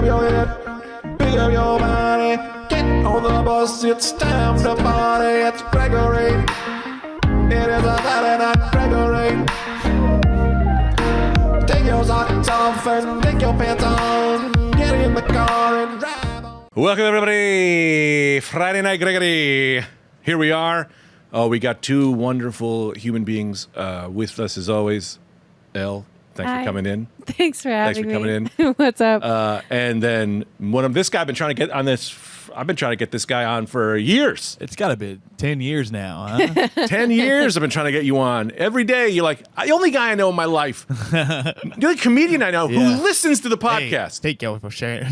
your head, pick up your body. Get on the bus, it's time to party. It's Gregory. It is a Saturday night, Gregory. Take your socks off and take your pants on. Get in the car and drive on. Welcome, everybody. Friday Night Gregory. Here we are. Oh, we got two wonderful human beings with us as always. Elle, thanks Hi. for coming in. Thanks for having me. Thanks for coming in. What's up? And then this guy I've been trying to get on this. I've been trying to get this guy on for years. It's got to be 10 years now, huh? 10 years I've been trying to get you on. Every day you're like, the only guy I know in my life. You're the comedian I know who listens to the podcast. Hey,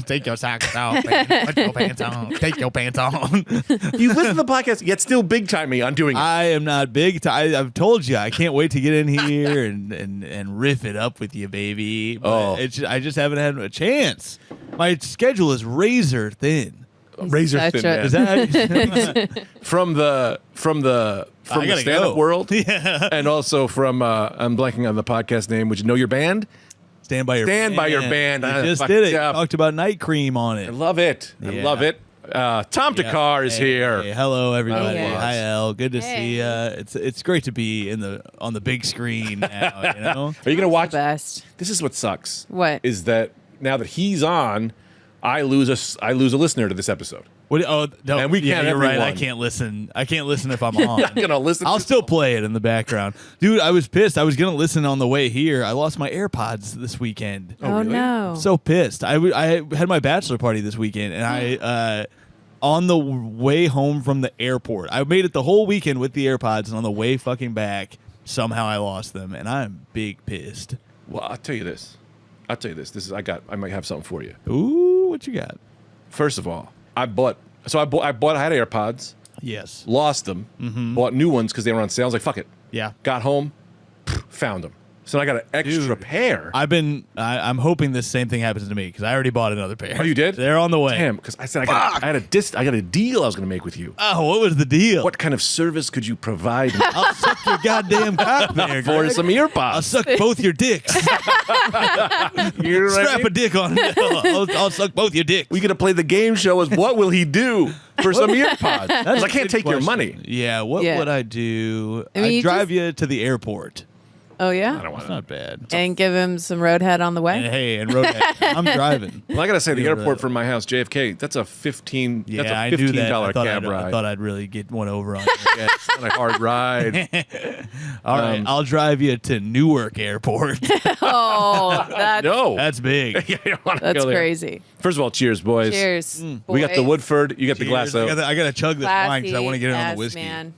take your socks off, man. Put your pants on. Take your pants on. You listen to the podcast, yet still big time me on doing it. I am not big. I've told you, I can't wait to get in here and riff it up with you, baby. But I just haven't had a chance. My schedule is razor thin. Razor thin, man. Is that from the stand-up world, and also from I'm blanking on the podcast name. Would you know your band? Stand by Your Band. I just did it. Talked about night cream on it. I love it. I love it. Tom Thakkar is here. Hey, hello, everybody. Hey. Hi, Elle. Good to Hey. see you. It's great to be on the big screen now. You know. Are you gonna watch? Best. This is what sucks. What? Is that now that he's on, I lose a listener to this episode. What, no, And we can't You're right. I everyone. can't listen. I can't listen if I'm on. You're gonna listen. I'll still play it in the background, dude. I was pissed. I was gonna listen on the way here. I lost my AirPods this weekend. Oh, really? no. I'm so pissed. I had my bachelor party this weekend, and I on the way home from the airport, I made it the whole weekend with the AirPods, and on the way fucking back, somehow I lost them, and I'm big pissed. Well, I'll tell you this. This is I might have something for you. Ooh, what you got? First of all, I had AirPods, Yes. lost them, bought new ones because they were on sale. I was like, fuck it. Yeah. Got home, found them. So I got an extra pair. I'm hoping this same thing happens to me because I already bought another pair. Oh, you did? They're on the way. Damn, because I said I got a deal I was going to make with you. Oh, what was the deal? What kind of service could you provide me I'll suck your goddamn cock there, for Greg. some I'll earpods? suck both your dicks. You know what I Strap mean? a dick on it. I'll suck both your dicks. We got to play the game show as what will he do for some earpods? Because I can't take your money. Yeah, what Yeah. would I do? I mean, I'd you drive you to the airport. Oh, yeah? I don't want That's to. not bad. And give him some roadhead on the way? And hey, and road I'm driving. Well, I got to say, the Yeah, airport really. from my house, JFK, that's a $15 Yeah, that's a I knew that. $15 cab I ride. thought I'd really get one over on you. Yeah, it's not a hard ride. All right, I'll drive you to Newark Airport. Oh, No. That's big. You don't wanna that's go there. crazy. First of all, cheers, boys. Cheers. We got the boys. Woodford. You got the glass Cheers. out. I got to chug this wine because I want to get it on Classy the whiskey. ass man.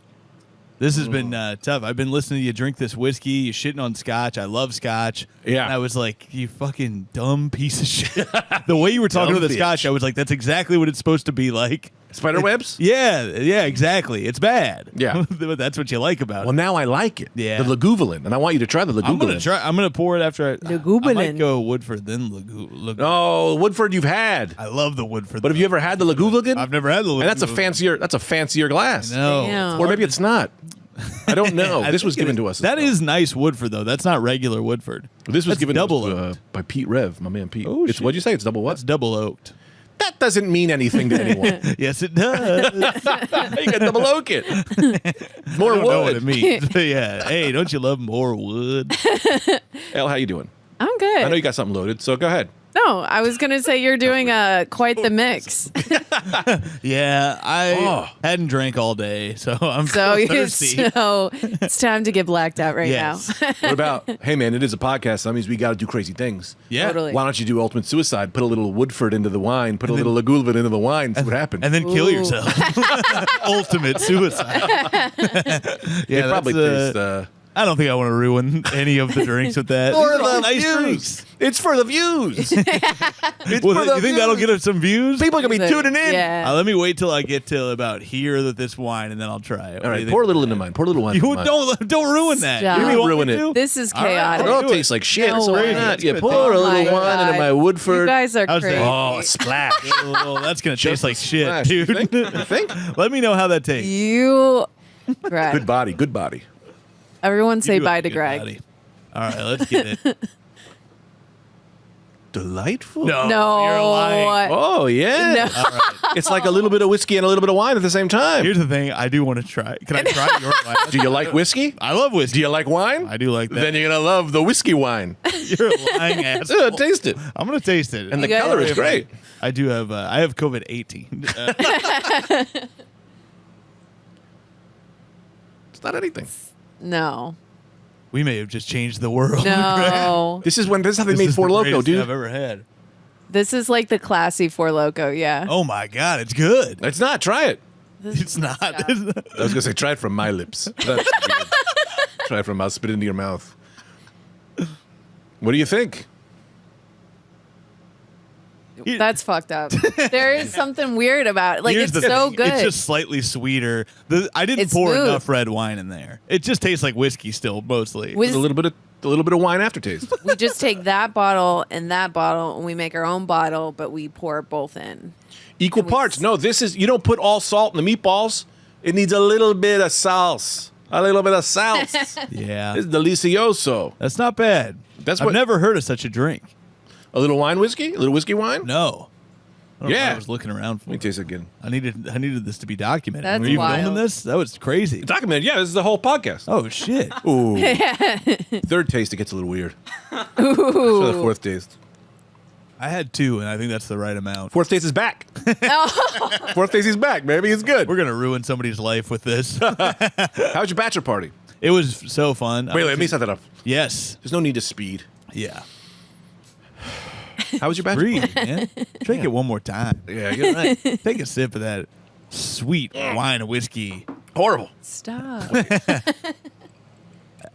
This has been tough. I've been listening to you drink this whiskey. You're shitting on scotch. I love scotch. Yeah. And I was like, you fucking dumb piece of shit. The way you were talking Dumb to the bitch. scotch, I was like, that's exactly what it's supposed to be like. Spider webs? Yeah, exactly. It's bad. Yeah. But that's what you like about Well, it. now I like it. Yeah. The Lagavulin. And I want you to try the Lagavulin. I'm gonna pour it after I might Lagavulin. go Woodford, then Lagavulin. Oh, Woodford you've had. I love the Woodford. But have you ever had the Lagavulin? I've never had the Lagavulin. And that's a fancier glass. No. Damn. Or maybe it's not. I don't know. I This was think given to us. That is nice Woodford, though. That's not regular Woodford. This was That's given double to us oaked. by Pete Rev, my man Pete. Oh, It's shit. what'd you say? It's double what? That's double oaked. That doesn't mean anything to anyone. Yes, it does. You can double oak it. More I don't know what wood. it means. Yeah. Hey, don't you love more wood? Elle, how you doing? I'm good. I know you got something loaded, so go ahead. No, I was going to say you're doing quite the mix. Yeah, I Oh. hadn't drank all day, so I'm So, so thirsty. it's time to get blacked out right Yes. now. What about, hey man, it is a podcast, so that means we got to do crazy things. Yeah. Totally. Why don't you do ultimate suicide? Put a little Woodford into the wine, put a little Lagavulin into the wine, see what happens. And then kill Ooh. yourself. Ultimate suicide. Yeah, it probably that's, tastes. I don't think I want to ruin any of the drinks with that. For These are all the nice views. drinks. It's for the views. It's Well, for the you think that'll views. get us some views? People are gonna be tuning in. Yeah. Let me wait till I get to about here with this wine, and then I'll try it. All right, pour a little into mine. Pour a little wine. You into mine. don't ruin that. Stop. You really want Ruin me it. to? This is All right, chaotic. It all do it. tastes like shit, No so why way. not? That's Yeah, good. pour Oh a little my wine into God. my Woodford. You guys are How's that? crazy. Oh, splash. Oh, that's gonna taste like shit, Splash. You dude. think? You think? Let me know how that tastes. You, Greg. Good body. Good body. Everyone say You do bye have to a good Greg. body. All right, let's get it. delightful. No, No. you're lying. Oh yeah. No. All right. It's like a little bit of whiskey and a little bit of wine at the same time. Here's the thing. I do want to try. Can I try your wine? Do you like whiskey? I love whiskey. Do you like wine? I do like that. Then you're gonna love the whiskey wine. You're a lying asshole. Taste it. I'm gonna taste it. And the You guys- color is great. I do have. I have COVID-18. It's not anything. No. We may have just changed the world. No. This is how they This made is Four the Loko, greatest thing dude. I've ever had. This is like the classy Four Loko, yeah. Oh my god, it's good. It's not. Try it. It's not. I was gonna say try it from my lips. That's weird. Try it from. I'll spit it into your mouth. What do you think? That's fucked up. There is something weird about it. Like, Here's it's the so thing. good. It's just slightly sweeter. I didn't It's pour smooth. enough red wine in there. It just tastes like whiskey still, mostly. We There's a little bit of wine aftertaste. we just take that bottle, and we make our own bottle, but we pour both in. Equal parts. No, this is. You don't put all salt in the meatballs. It needs a little bit of sauce. A little bit of sauce. Yeah. It's delicioso. That's not bad. That's I've what- never heard of such a drink. A little wine whiskey. A little whiskey wine. No. I don't know what Yeah. I was looking around for. Let me taste it again. I needed this to be documented. That's Were you wild. filming this? That was crazy. Documented. Yeah, this is the whole podcast. Oh shit. Ooh. Third taste, it gets a little weird. Ooh. The fourth taste. I had 2, and I think that's the right amount. Fourth taste is back. Fourth taste is back. Maybe it's good. We're gonna ruin somebody's life with this. How's your bachelor party? It was so fun. Wait, let me set that up. Yes. There's no need to speed. Yeah. How was your bachelor Breathe, man. Drink it one more time. Yeah, you're right. Take a sip of that sweet wine and whiskey. Horrible. Stop.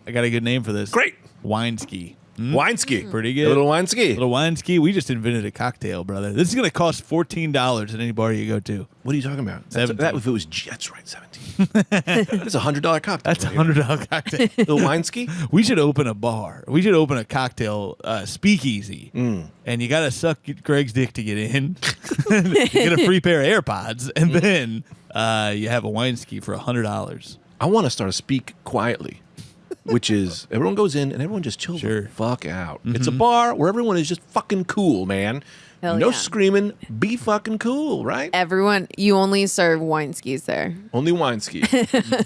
I got a good name for this. Great. Winesky. Winesky. Pretty good. A little Winesky. Little Winesky. We just invented a cocktail, brother. This is going to cost $14 at any bar you go to. What are you talking about? 17. That if it was that's right, 17. That's $100 cocktail. That's a right here. $100 cocktail. Little Winesky. We should open a bar. We should open a cocktail speakeasy. And you got to suck Greg's dick to get in. Get a free pair of AirPods. And then you have a Winesky for $100. I want to start a speak quietly, which is everyone goes in and everyone just chills Sure. the fuck out. It's a bar where everyone is just fucking cool, man. Hell no yeah. screaming. Be fucking cool, right? Everyone, you only serve wine skis there. Only Winesky.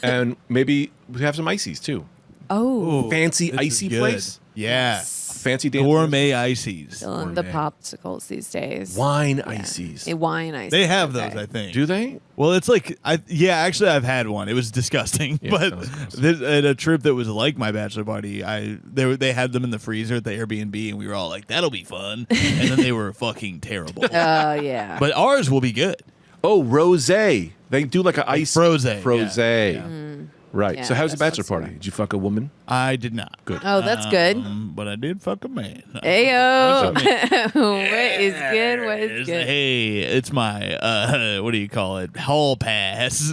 And maybe we have some ices too. Oh. Fancy This is icy good. place. Yeah. Fancy dancers. Gourmet ices. Still in the popsicles these days. Wine Yeah. ices. A wine ice. They have those, Okay. I think. Do they? Well, it's like, actually, I've had one. It was disgusting. Yeah, but that was gross. at a trip that was like my bachelor party, they had them in the freezer at the Airbnb, and we were all like, that'll be fun. And then they were fucking terrible. Yeah. But ours will be good. Oh, rosé. They do like an ice. Frosé, Frosé. yeah. Right. Yeah, so how's the that bachelor sounds party? right. Did you fuck a woman? I did not. Good. Oh, that's good. But I did fuck a man. Ayo. What's What is good? What is good? Hey, it's my, what do you call it? Hall pass.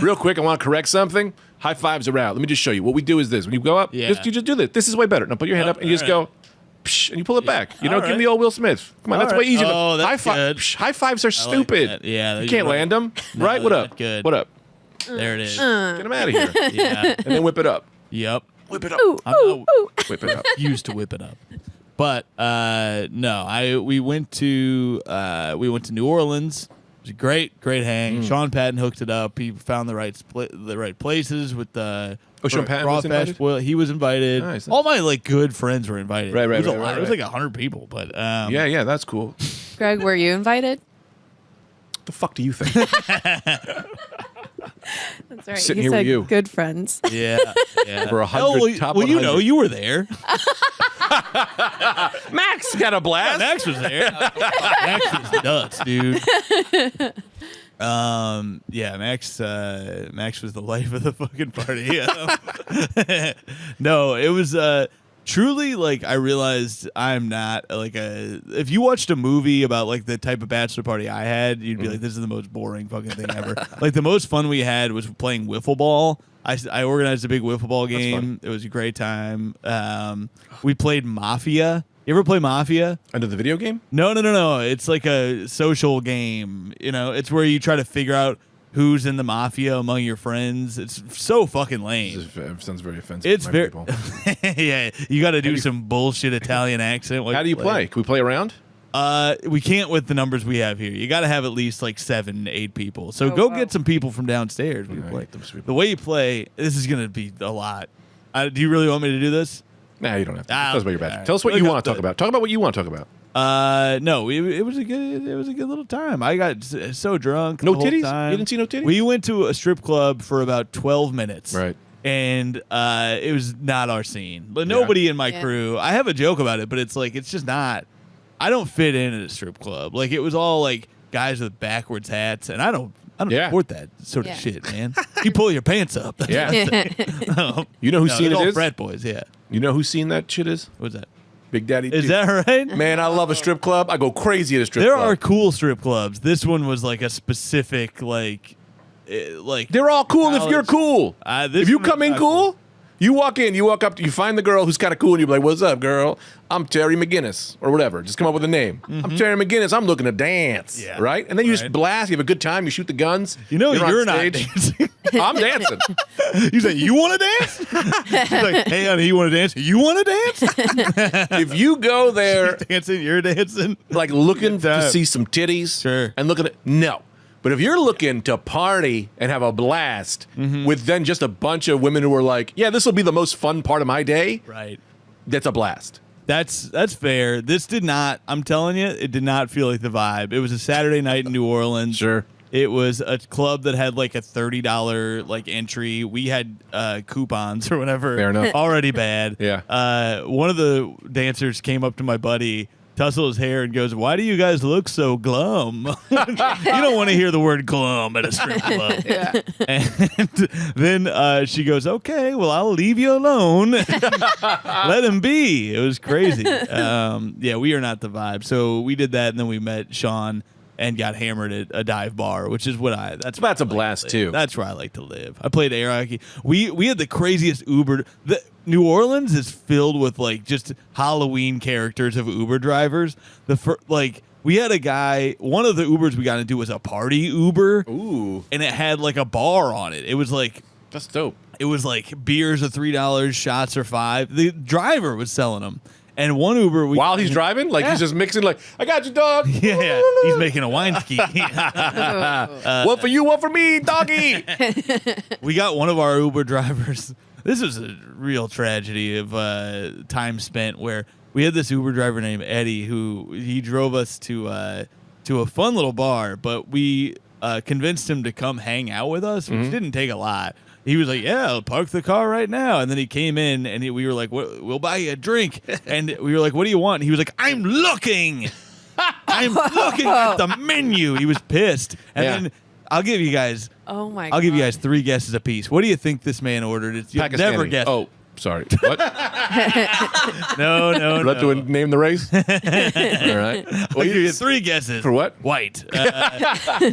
Real quick, I want to correct something. High fives are out. Let me just show you. What we do is this. When you go up, Yeah. you just do this. This is way better. Now put your hand up and you just go, psh, and you pull it back. You know, All give him right. the old Will Smith. Come on, All that's right. way easier. Oh, that's high, good. high fives are like stupid. that. Yeah, You you're can't right. land them. No, Right? What they're up? not good. What up? There it is. Get them out of here. Yeah. And then whip it up. Yep. Whip it up. I'm not Whip it up. used to whip it up. But no, we went to New Orleans. It was a great hang. Sean Patton hooked it up. He found the right places with the Sean Patton was invited? Well, he was invited. Nice. All my good friends were invited. Right, It was a right, lot. right, It was right. like 100 people. But Yeah, that's cool. Greg, were you invited? What the fuck do you think? That's right. Sitting he here with said you. good friends. yeah. Over 100 top well, you know, 100. you were there. Max got a blast. Max was there. Max was nuts, dude. Yeah, Max was the life of the fucking party. No, it was truly like I realized I'm not like if you watched a movie about like the type of bachelor party I had, you'd be like, this is the most boring fucking thing ever. Like the most fun we had was playing wiffle ball. I organized a big wiffle ball game. It was a great time. We played Mafia. You ever play Mafia? Under the video game? No. It's like a social game. You know, it's where you try to figure out who's in the mafia among your friends. It's so fucking lame. This sounds very offensive. It's to very people. yeah. You got to do some bullshit Italian accent. while How do you play? Can we play around? We can't with the numbers we have here. You got to have at least like 7, 8 people. So Oh, go wow. get some people from downstairs. When you play. get those people. The way you play, this is gonna be a lot. Do you really want me to do this? Nah, you don't have to. Ah, Tell us about your bachelor. alright. Tell us what Look you up want to talk about. Talk about what you want to talk about. No, it was a good little time. I got so drunk. No the whole titties? time. You didn't see no titties? We went to a strip club for about 12 minutes. Right. And it was not our scene. But nobody in my Yeah. crew. I have a joke about it, but it's like it's just not. I don't fit in at a strip club. Like it was all like guys with backwards hats, and I don't Yeah. support that sort Yeah. of shit, man. You pull your pants up. That's Yeah. what You know whose no, scene they're it all is? frat boys, yeah. You know whose scene that shit is? What's that? Big Daddy. Is Duke. that right? Man, I love a strip club. I go crazy at a strip There club. are cool strip clubs. This one was like a specific like. They're all cool if you're cool. This If you one was come in not cool, you walk in, you walk up, you find the girl who's kind of cool, and you're like, "What's up, girl? I'm Terry McGinnis," or whatever. Just come up with a name. I'm Terry McGinnis. I'm looking to dance, Yeah. right? And then you just Right. blast. You have a good time. You shoot the guns. You know on you're not stage. dancing. I'm dancing. You say you want to dance? She's like, hey, honey, you want to dance? You want to dance? If you go there Dancing, you're dancing. like looking Good time. to see some titties, Sure. and looking at no. But if you're looking to party and have a blast Mm-hmm. with then just a bunch of women who are like, "Yeah, this will be the most fun part of my day," Right. that's a blast. That's fair. This did not. I'm telling you, it did not feel like the vibe. It was a Saturday night in New Orleans. Sure. It was a club that had like a $30 like entry. We had coupons or whatever. Fair enough. Already bad. Yeah. One of the dancers came up to my buddy, tussled his hair, and goes, "Why do you guys look so glum?" You don't want to hear the word glum at a strip club. Yeah. And then she goes, "Okay, well, I'll leave you alone. Let him be." It was crazy. Yeah, we are not the vibe. So we did that, and then we met Sean and got hammered at a dive bar, which is what That's a where I like to blast, live. too. That's where I like to live. I played air hockey. We had the craziest Uber. New Orleans is filled with like just Halloween characters of Uber drivers. We had a guy. One of the Ubers we got into was a party Uber. Ooh, And it had like a bar on it. It was like that's dope. beers are $3, shots are $5. The driver was selling them. And one Uber While he's driving, like Yeah. he's just mixing, like, "I got you, dog." yeah, he's making a Winesky. One for you, one for me, doggy. We got one of our Uber drivers. This was a real tragedy of time spent where we had this Uber driver named Eddie who he drove us to a fun little bar, but we convinced him to come hang out with us, which didn't take a lot. He was like, "Yeah, I'll park the car right now." And then he came in and we were like, "We'll buy you a drink." And we were like, "What do you want?" And he was like, "I'm looking. I'm looking at the menu." He was pissed. And Yeah. then I'll give you guys Oh my god. I'll give you guys 3 guesses apiece. What do you think this man ordered? You'll Pakistani. never guess. Oh, sorry. What? no. Would like to name the race? All right. I'll give you 3 guesses. For what? White.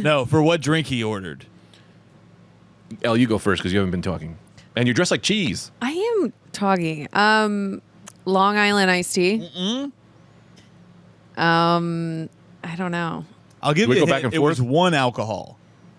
No, for what drink he ordered. Elle, you go first because you haven't been talking, and you're dressed like cheese. I am talking. Long Island iced tea. I don't know. I'll give We you a go hint. back and It was forth? 1 alcohol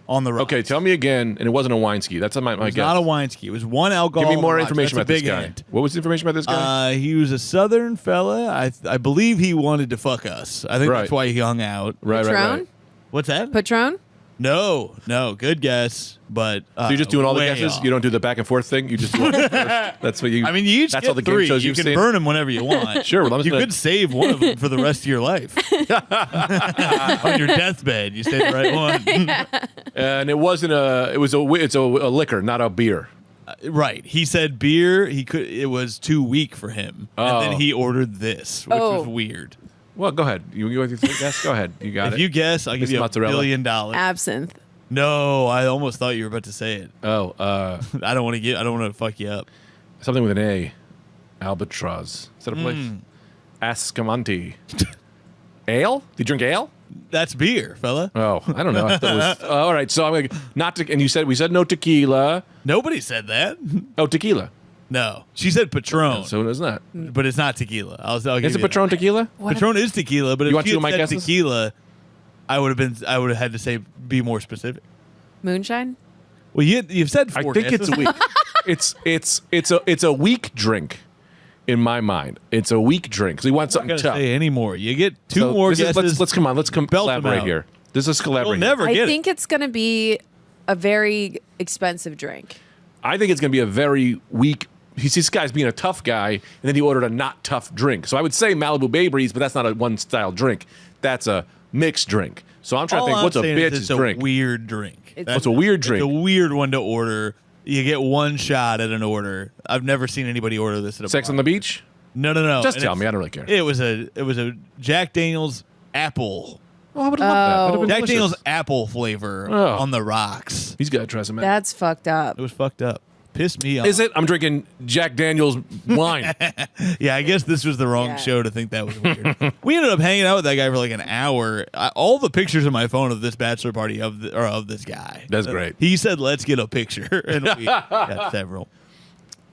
on the rocks. Okay, tell me again, and it wasn't a Winesky. That's my It was guess. not a Winesky. It was 1 alcohol. Give me on more the rocks. information That's about a this big guy. hint. What was the information about this guy? He was a Southern fella. I believe he wanted to fuck us. I think Right. that's why he hung out. right. Patron? What's that? Patron? No. Good guess. But So you're just doing all the way guesses? off. You don't do the back and forth thing? You just do it first? That's what you. I mean, you each That's get all the game 3. shows You you've can seen? burn them whenever you want. Sure, well, I'm just you gonna- could save one of them for the rest of your life. On your deathbed, you say the right one. And it wasn't a. It was a. It's a liquor, not a beer. Right. He said beer. It was too weak for him, and then Oh. he ordered this, which Oh. was weird. Well, go ahead. You want to guess? Go ahead. You got If it. you guess, I'll give Miss you Mozzarella. $1 billion. Absinthe. No, I almost thought you were about to say it. Oh, I don't want to fuck you up. something with an A. Albatross. Is that a place? Hmm. Ascamonte. Ale? Did you drink ale? That's beer, fella. Oh, I don't know. I thought it was, all right, so I'm like, not to, and we said no tequila. Nobody said that. Oh, tequila. No, she said Patron, So it's not. but it's not tequila. I'll give Is it you that. Patron tequila? Patron is tequila, but You if want she two had of my said guesses? tequila, I would have had to say be more specific. Moonshine? Well, you've said I four think guesses. it's a weak. It's a weak drink in my mind. It's a weak drink. So you want I'm not something gonna tough. say anymore. You get two So more this is- guesses. let's come on. Let's belt them collaborate out. here. This is You'll collaborate. never I get think it's going to be a very expensive drink. I think it's going to be a very weak. He sees this guy's being a tough guy, and then he ordered a not tough drink. So I would say Malibu Bay Breeze, but that's not a one style drink. That's a mixed drink. So I'm trying All to think, I'm what's a saying is bitch's it's a drink? weird drink. What's a weird drink? It's a weird one to order. You get one shot at an order. I've never seen anybody order this at a Sex bar. on the beach? No. Just And tell it's- me. I don't really care. It was a Jack Daniel's apple. Oh, I would have loved that. That'd have been Jack delicious. Daniel's apple flavor Oh. on the rocks. He's got to try some. That's fucked up. It was fucked up. Pissed me off. Is it? I'm drinking Jack Daniel's wine. Yeah, I guess this was the wrong Yeah. show to think that was weird. We ended up hanging out with that guy for like an hour. All the pictures on my phone of this bachelor party are of this guy. That's great. He said, "Let's get a picture," and we got several.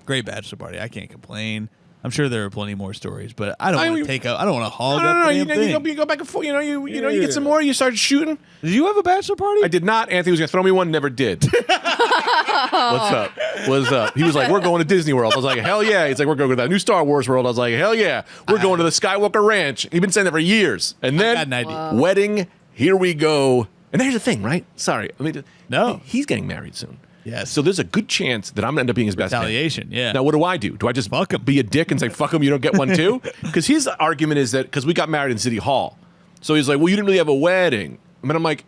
Great bachelor party. I can't complain. I'm sure there are plenty more stories, but I don't want to take up. I don't want to hog No, up no, no. the You, damn thing. you go back and forth. You get some more. You start shooting. Did you have a bachelor party? I did not. Anthony was gonna throw me one. Never did. What's up? What's up? He was like, "We're going to Disney World." I was like, "Hell yeah!" He's like, "We're going to that new Star Wars world." I was like, "Hell yeah!" We're going to the Skywalker Ranch. He's been saying that for years. And then got an idea. wedding. Here we go. And here's the thing, right? Sorry, let me just. No. He's getting married soon. Yes. So there's a good chance that I'm gonna end up being his best man. Retaliation, yeah. Now, what do? Do I just Fuck him. be a dick and say fuck him? You don't get one too? Because his argument is that because we got married in City Hall, so he's like, well, you didn't really have a wedding. I mean, I'm like,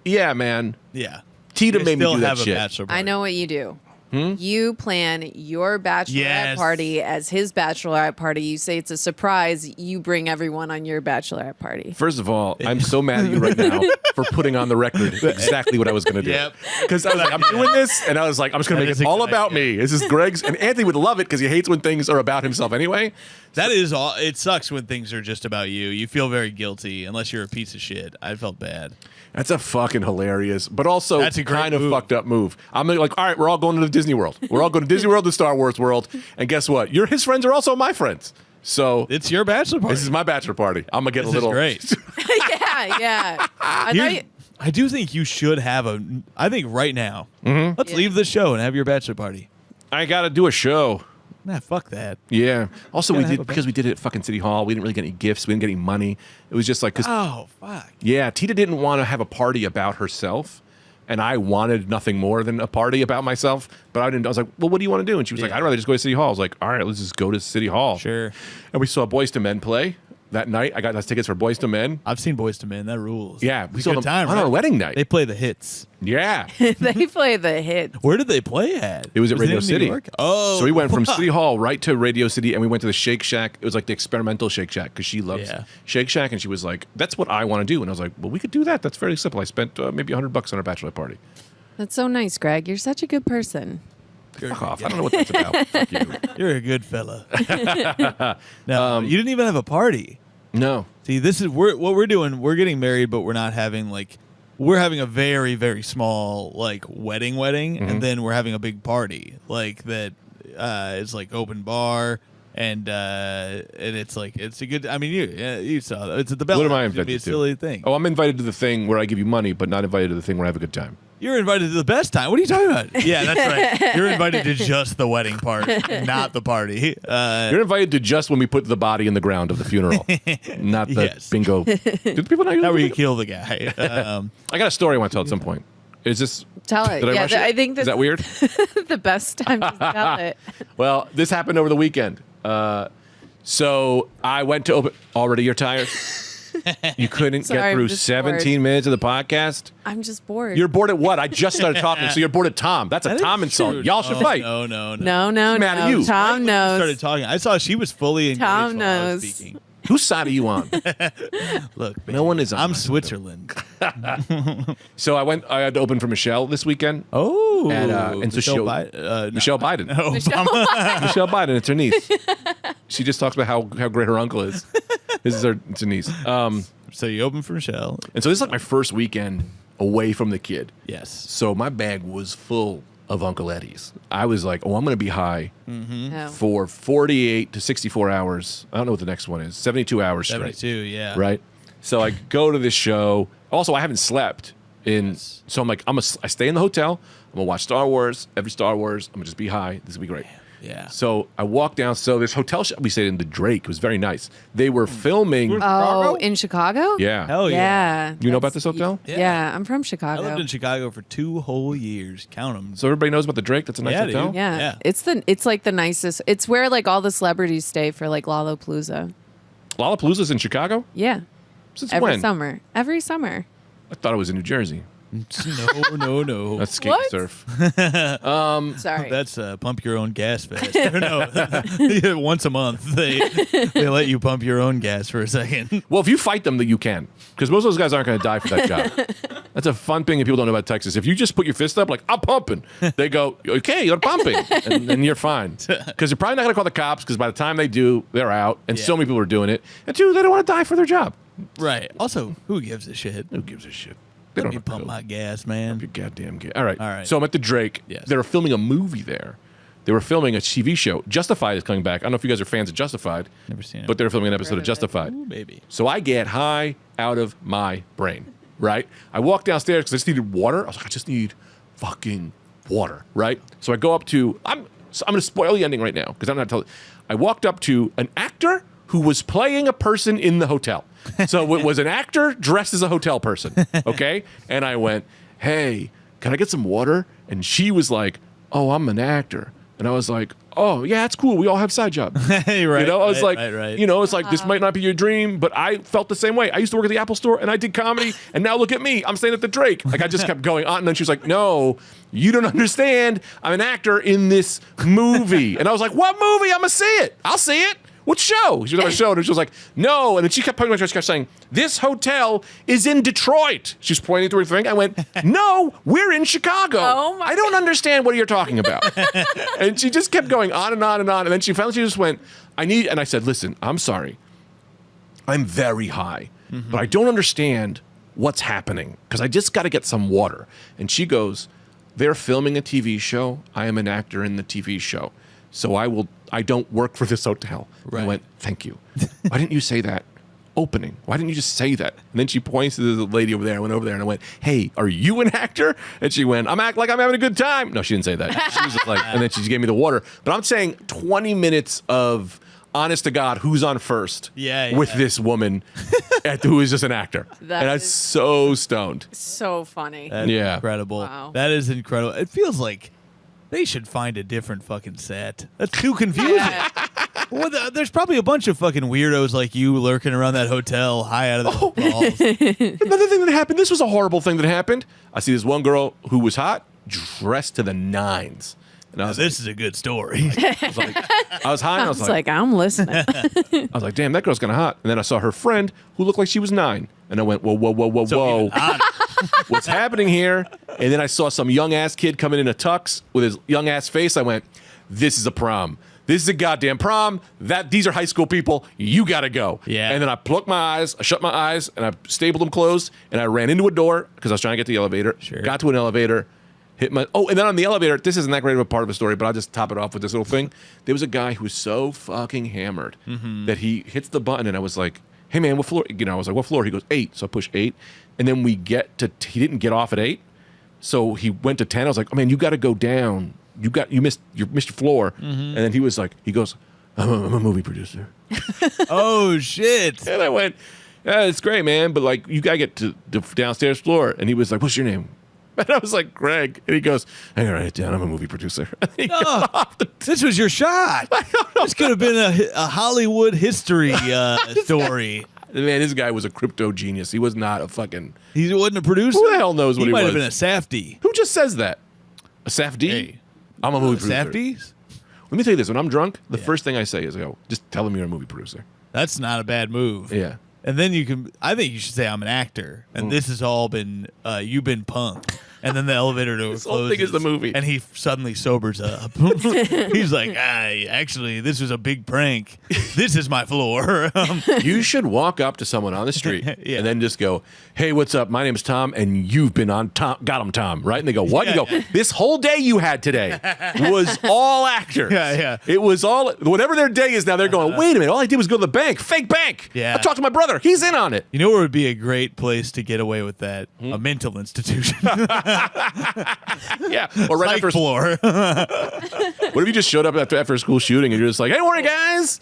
yeah, man. Yeah. Tita You made me still do that have a shit. bachelor party. I know what you do. You plan your bachelorette Yes. party as his bachelorette party. You say it's a surprise. You bring everyone on your bachelorette party. First of all, I'm so mad at you right now for putting on the record exactly what I was going to do. Yep. Because I was like, I'm doing this, and I was like, I'm just going to That make is it all exactly- about me. This is Greg's, and Anthony would love it because he hates when things are about himself anyway. That is all. It sucks when things are just about you. You feel very guilty unless you're a piece of shit. I felt bad. That's a fucking hilarious, but also That's a great kind of move. fucked up move. I'm like, all right, we're all going to Disney World. We're all going to Disney World, the Star Wars world, and guess what? His friends are also my friends. So It's your bachelor party. this is my bachelor party. I'm gonna get This a little is great. yeah. I Here's- thought you, I do think you should have I think right now, let's leave the show and have your bachelor party. I got to do a show. Nah, fuck that. Yeah. Also, we Gotta have did a because we did it at fucking City Hall. We didn't really get any gifts. We didn't get any money. It was just like because Oh, fuck. yeah, Tita didn't want to have a party about herself, and I wanted nothing more than a party about myself. But I didn't. I was like, well, what do you want to do? And she was like, Yeah. I'd rather just go to City Hall. I was like, all right, let's just go to City Hall. Sure. And we saw Boyz II Men play that night. I got us tickets for Boyz II Men. I've seen Boys to Men. That rules. Yeah, we It's saw a good them time on right? our wedding night. They play the hits. Yeah. they play the hits. Where did they play at? It was at Radio in New City. York? Oh. So we went from City Hall right to Radio City, and we went to the Shake Shack. It was like the experimental Shake Shack because she loves Yeah. Shake Shack, and she was like, "That's what I want to do." And I was like, "Well, we could do that. That's fairly simple." I spent maybe $100 on our bachelor party. That's so nice, Greg. You're such a good person. Fuck off! I don't know what that's about. Fuck you. You're a good fella. No, you didn't even have a party. No. See, this is what we're doing. We're getting married, but we're not having we're having a very, very small wedding, and then we're having a big party that is like open bar, and it's it's a good. I mean, you saw that. It's at the Bell. What am I It's gonna be a invited to? silly thing. Oh, I'm invited to the thing where I give you money, but not invited to the thing where I have a good time. You're invited to the best time. What are you talking about? Yeah, that's right. You're invited to just the wedding part, not the party. You're invited to just when we put the body in the ground of the funeral, not the Yes. bingo. Do people know? Not where you kill the guy. I got a story I want to tell at some point. Is this? Tell it. Did I Yeah, rush it? I think Is that weird? the best time to tell it. Well, this happened over the weekend. So I went to open. Already, you're tired. You couldn't Sorry, get I'm through just 17 minutes of the podcast. I'm just bored. You're bored at what? I just started talking, so you're bored at Tom. That's a That Tom is insult. true. Y'all should fight. No. no, She's mad at you. Tom When you knows. started talking. I saw she was fully engaged. Tom while I was knows. speaking. Whose side are you on? Look, No one is on I'm my side. Switzerland. So I had to open for Michelle this weekend. Oh, And so Michelle Biden. Michelle Biden. Oh, Michelle Biden. It's her niece. She just talks about how great her uncle is. This is it's her niece. so you open for Michelle? And so this is like my first weekend away from the kid. Yes. So my bag was full of Uncle Eddie's. I was like, oh, I'm going to be high Oh. for 48 to 64 hours. I don't know what the next one is. 72 hours straight. 72. Yeah. Right? So I go to this show. Also, I haven't slept So I'm like, I stay in the hotel. I'm gonna watch Star Wars, every Star Wars. I'm gonna just be high. This will be great. Yeah. So I walked down. So this hotel we stayed in the Drake. It was very nice. They were filming. Oh, in Chicago? Yeah. Hell yeah. You know about this hotel? Yeah, I'm from I Chicago. lived in Chicago for 2 whole years. Count them. So everybody knows about the Drake. That's a nice Yeah, hotel. dude. Yeah. Yeah. It's like the nicest. It's where like all the celebrities stay for like Lollapalooza. Lollapalooza's in Chicago. Yeah. Since Every when? summer. Every summer. I thought it was in New Jersey. No. That's skate What? surf. Sorry. That's pump your own gas fest. No, once a month they let you pump your own gas for a second. Well, if you fight them, that you can, because most of those guys aren't going to die for that job. That's a fun thing that people don't know about Texas. If you just put your fist up, like I'm pumping, they go, okay, you're pumping, and then you're fine. Because you're probably not going to call the cops, because by the time they do, they're out, and so many people are doing it. And two, they don't want to die for their job. Right. Also, who gives a shit? Who gives a shit? They Let don't me pump my gas, man. your goddamn gas. All right. All right. So I'm at the Drake. Yes. They were filming a movie there. They were filming a TV show. Justified is coming back. I don't know if you guys are fans of Justified. Never seen it. But they're filming an episode Heard of of it. Justified. Ooh, baby. So I get high out of my brain, right? I walk downstairs because I just needed water. I was like, I just need fucking water, right? So I go up to, I'm going to spoil the ending right now because I'm not telling. I walked up to an actor who was playing a person in the hotel. So it was an actor dressed as a hotel person, okay? And I went, hey, can I get some water? And she was like, oh, I'm an actor. And I was like, oh, yeah, that's cool. We all have side jobs. Hey, right. You know, I was like, right. you know, it's like, this might not be your dream, but I felt the same way. I used to work at the Apple store and I did comedy, and now look at me. I'm staying at the Drake. Like, I just kept going on. And then she was like, no, you don't understand. I'm an actor in this movie. And I was like, what movie? I'm going to see it. I'll see it. What show? She was on a show, and she was like, no. And then she kept pointing at my, she kept saying, this hotel is in Detroit. She's pointing to her thing. I went, no, we're in Chicago. Oh, my I don't understand what you're talking about. And she just kept going on and on and on. And then she finally just went, and I said, listen, I'm sorry. I'm very high, but I don't understand what's happening because I just got to get some water. And she goes, they're filming a TV show. I am an actor in the TV show. So I don't work for this hotel. Right. I went, thank you. Why didn't you say that? Opening. Why didn't you just say that? And then she points to the lady over there. I went over there and I went, hey, are you an actor? And she went, I'm acting like I'm having a good time. No, she didn't say that. She was just like, and then she just gave me the water. But I'm saying 20 minutes of honest to God, who's on first with this woman who is just an actor. And I was so stoned. So funny. That's Yeah. incredible. Wow. That is incredible. It feels like they should find a different fucking set. That's too confusing. Well, there's probably a bunch of fucking weirdos like you lurking around that hotel high out of the balls. Another thing that happened, this was a horrible thing that happened. I see this one girl who was hot, dressed to the nines. And I was This is a good story. I was high and I was like, I'm listening. I was like, damn, that girl's kind of hot. And then I saw her friend who looked like she was 9. And I went, whoa, whoa, whoa, whoa, whoa. What's happening here? And then I saw some young ass kid coming in a tux with his young ass face. I went, this is a prom. This is a goddamn prom. These are high school people. You gotta go. Yeah. And then I plucked my eyes, I shut my eyes, and I stapled them closed, and I ran into a door because I was trying to get to the elevator. Sure. Got to an elevator, hit my and then on the elevator, this isn't that great of a part of the story, but I'll just top it off with this little thing. There was a guy who was so fucking hammered that he hits the button, and I was like, hey man, what floor? You know, I was like, what floor? He goes, 8. So I push 8. And then we get to he didn't get off at 8. So he went to 10. I was like, oh man, you gotta go down. You missed your floor. And then he was like, he goes, I'm a movie producer. Oh shit. And I went, yeah, it's great, man, but like you gotta get to the downstairs floor. And he was like, what's your name? And I was like, Greg. And he goes, I gotta write it down. I'm a movie producer. And he got off the This was your shot. This could have been a Hollywood history story. Man, this guy was a crypto genius. He was not a fucking. He wasn't a producer. Who the hell knows what he might was? have been a Safdie. Who just says that? A Safdie? Hey. I'm a movie producer. Safdies? Let me tell you this. When I'm drunk, the first thing I say is, I go, just tell him you're a movie producer. That's not a bad move. Yeah. And then I think you should say I'm an actor. And this has all been, you've been punked. And then the elevator door This closes. whole thing is the movie. And he suddenly sobers up. He's like, actually, this was a big prank. This is my floor. You should walk up to someone on the street Yeah. and then just go, "Hey, what's up? My name's Tom, and you've been on Tom. Got him, Tom." Right? And they go, "What?" Yeah, You go, "This whole day you had today was all actors. Yeah. It was all whatever their day is now. They're going, wait a minute. All I did was go to the bank, fake bank. Yeah. I talked to my brother. He's in on it. You know where would be a great place to get away with that? A mental institution. Yeah. Or right Psych after. floor. What if you just showed up after a school shooting and you're just like, "Hey, morning, guys."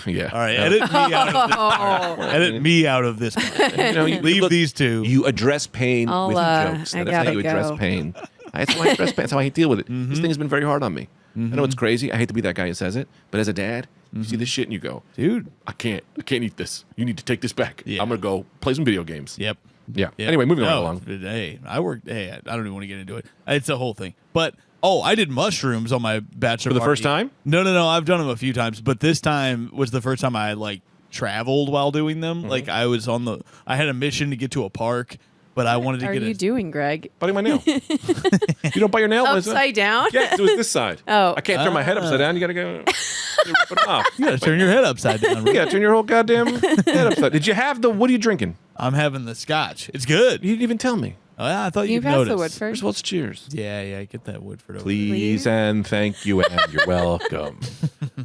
Yeah. All right, edit me out of this. Oh, Edit me out of this. You know, you Leave look- these two. You address pain I'll, with jokes. I That's how gotta you address go. pain. That's how I address pain. That's how I deal with it. This thing has been very hard on me. I know it's crazy. I hate to be that guy who says it, but as a dad, you see this shit and you go, Dude. I can't eat this. You need to take this back. Yeah. I'm gonna go play some video games. Yep. Yeah. Yep. Anyway, moving right No, along. Hey, I don't even want to get into it. It's a whole thing. But I did mushrooms on my bachelor For the party. first time? No. I've done them a few times, but this time was the first time I like traveled while doing them. Like I was I had a mission to get to a park, but I wanted to are get you doing, Greg? Biting my nail. You don't bite your nail? Liza? Upside down? Yeah, it was this side. Oh. I can't turn my head upside down. You gotta go. Rip it off. You gotta turn your head upside down. You gotta turn your whole goddamn head upside. Did you have what are you drinking? I'm having the scotch. It's good. You didn't even tell me. Oh, yeah, I thought You you'd pass notice. the First Woodford. of all, it's cheers. Yeah, get that Woodford over. Please and thank you and you're welcome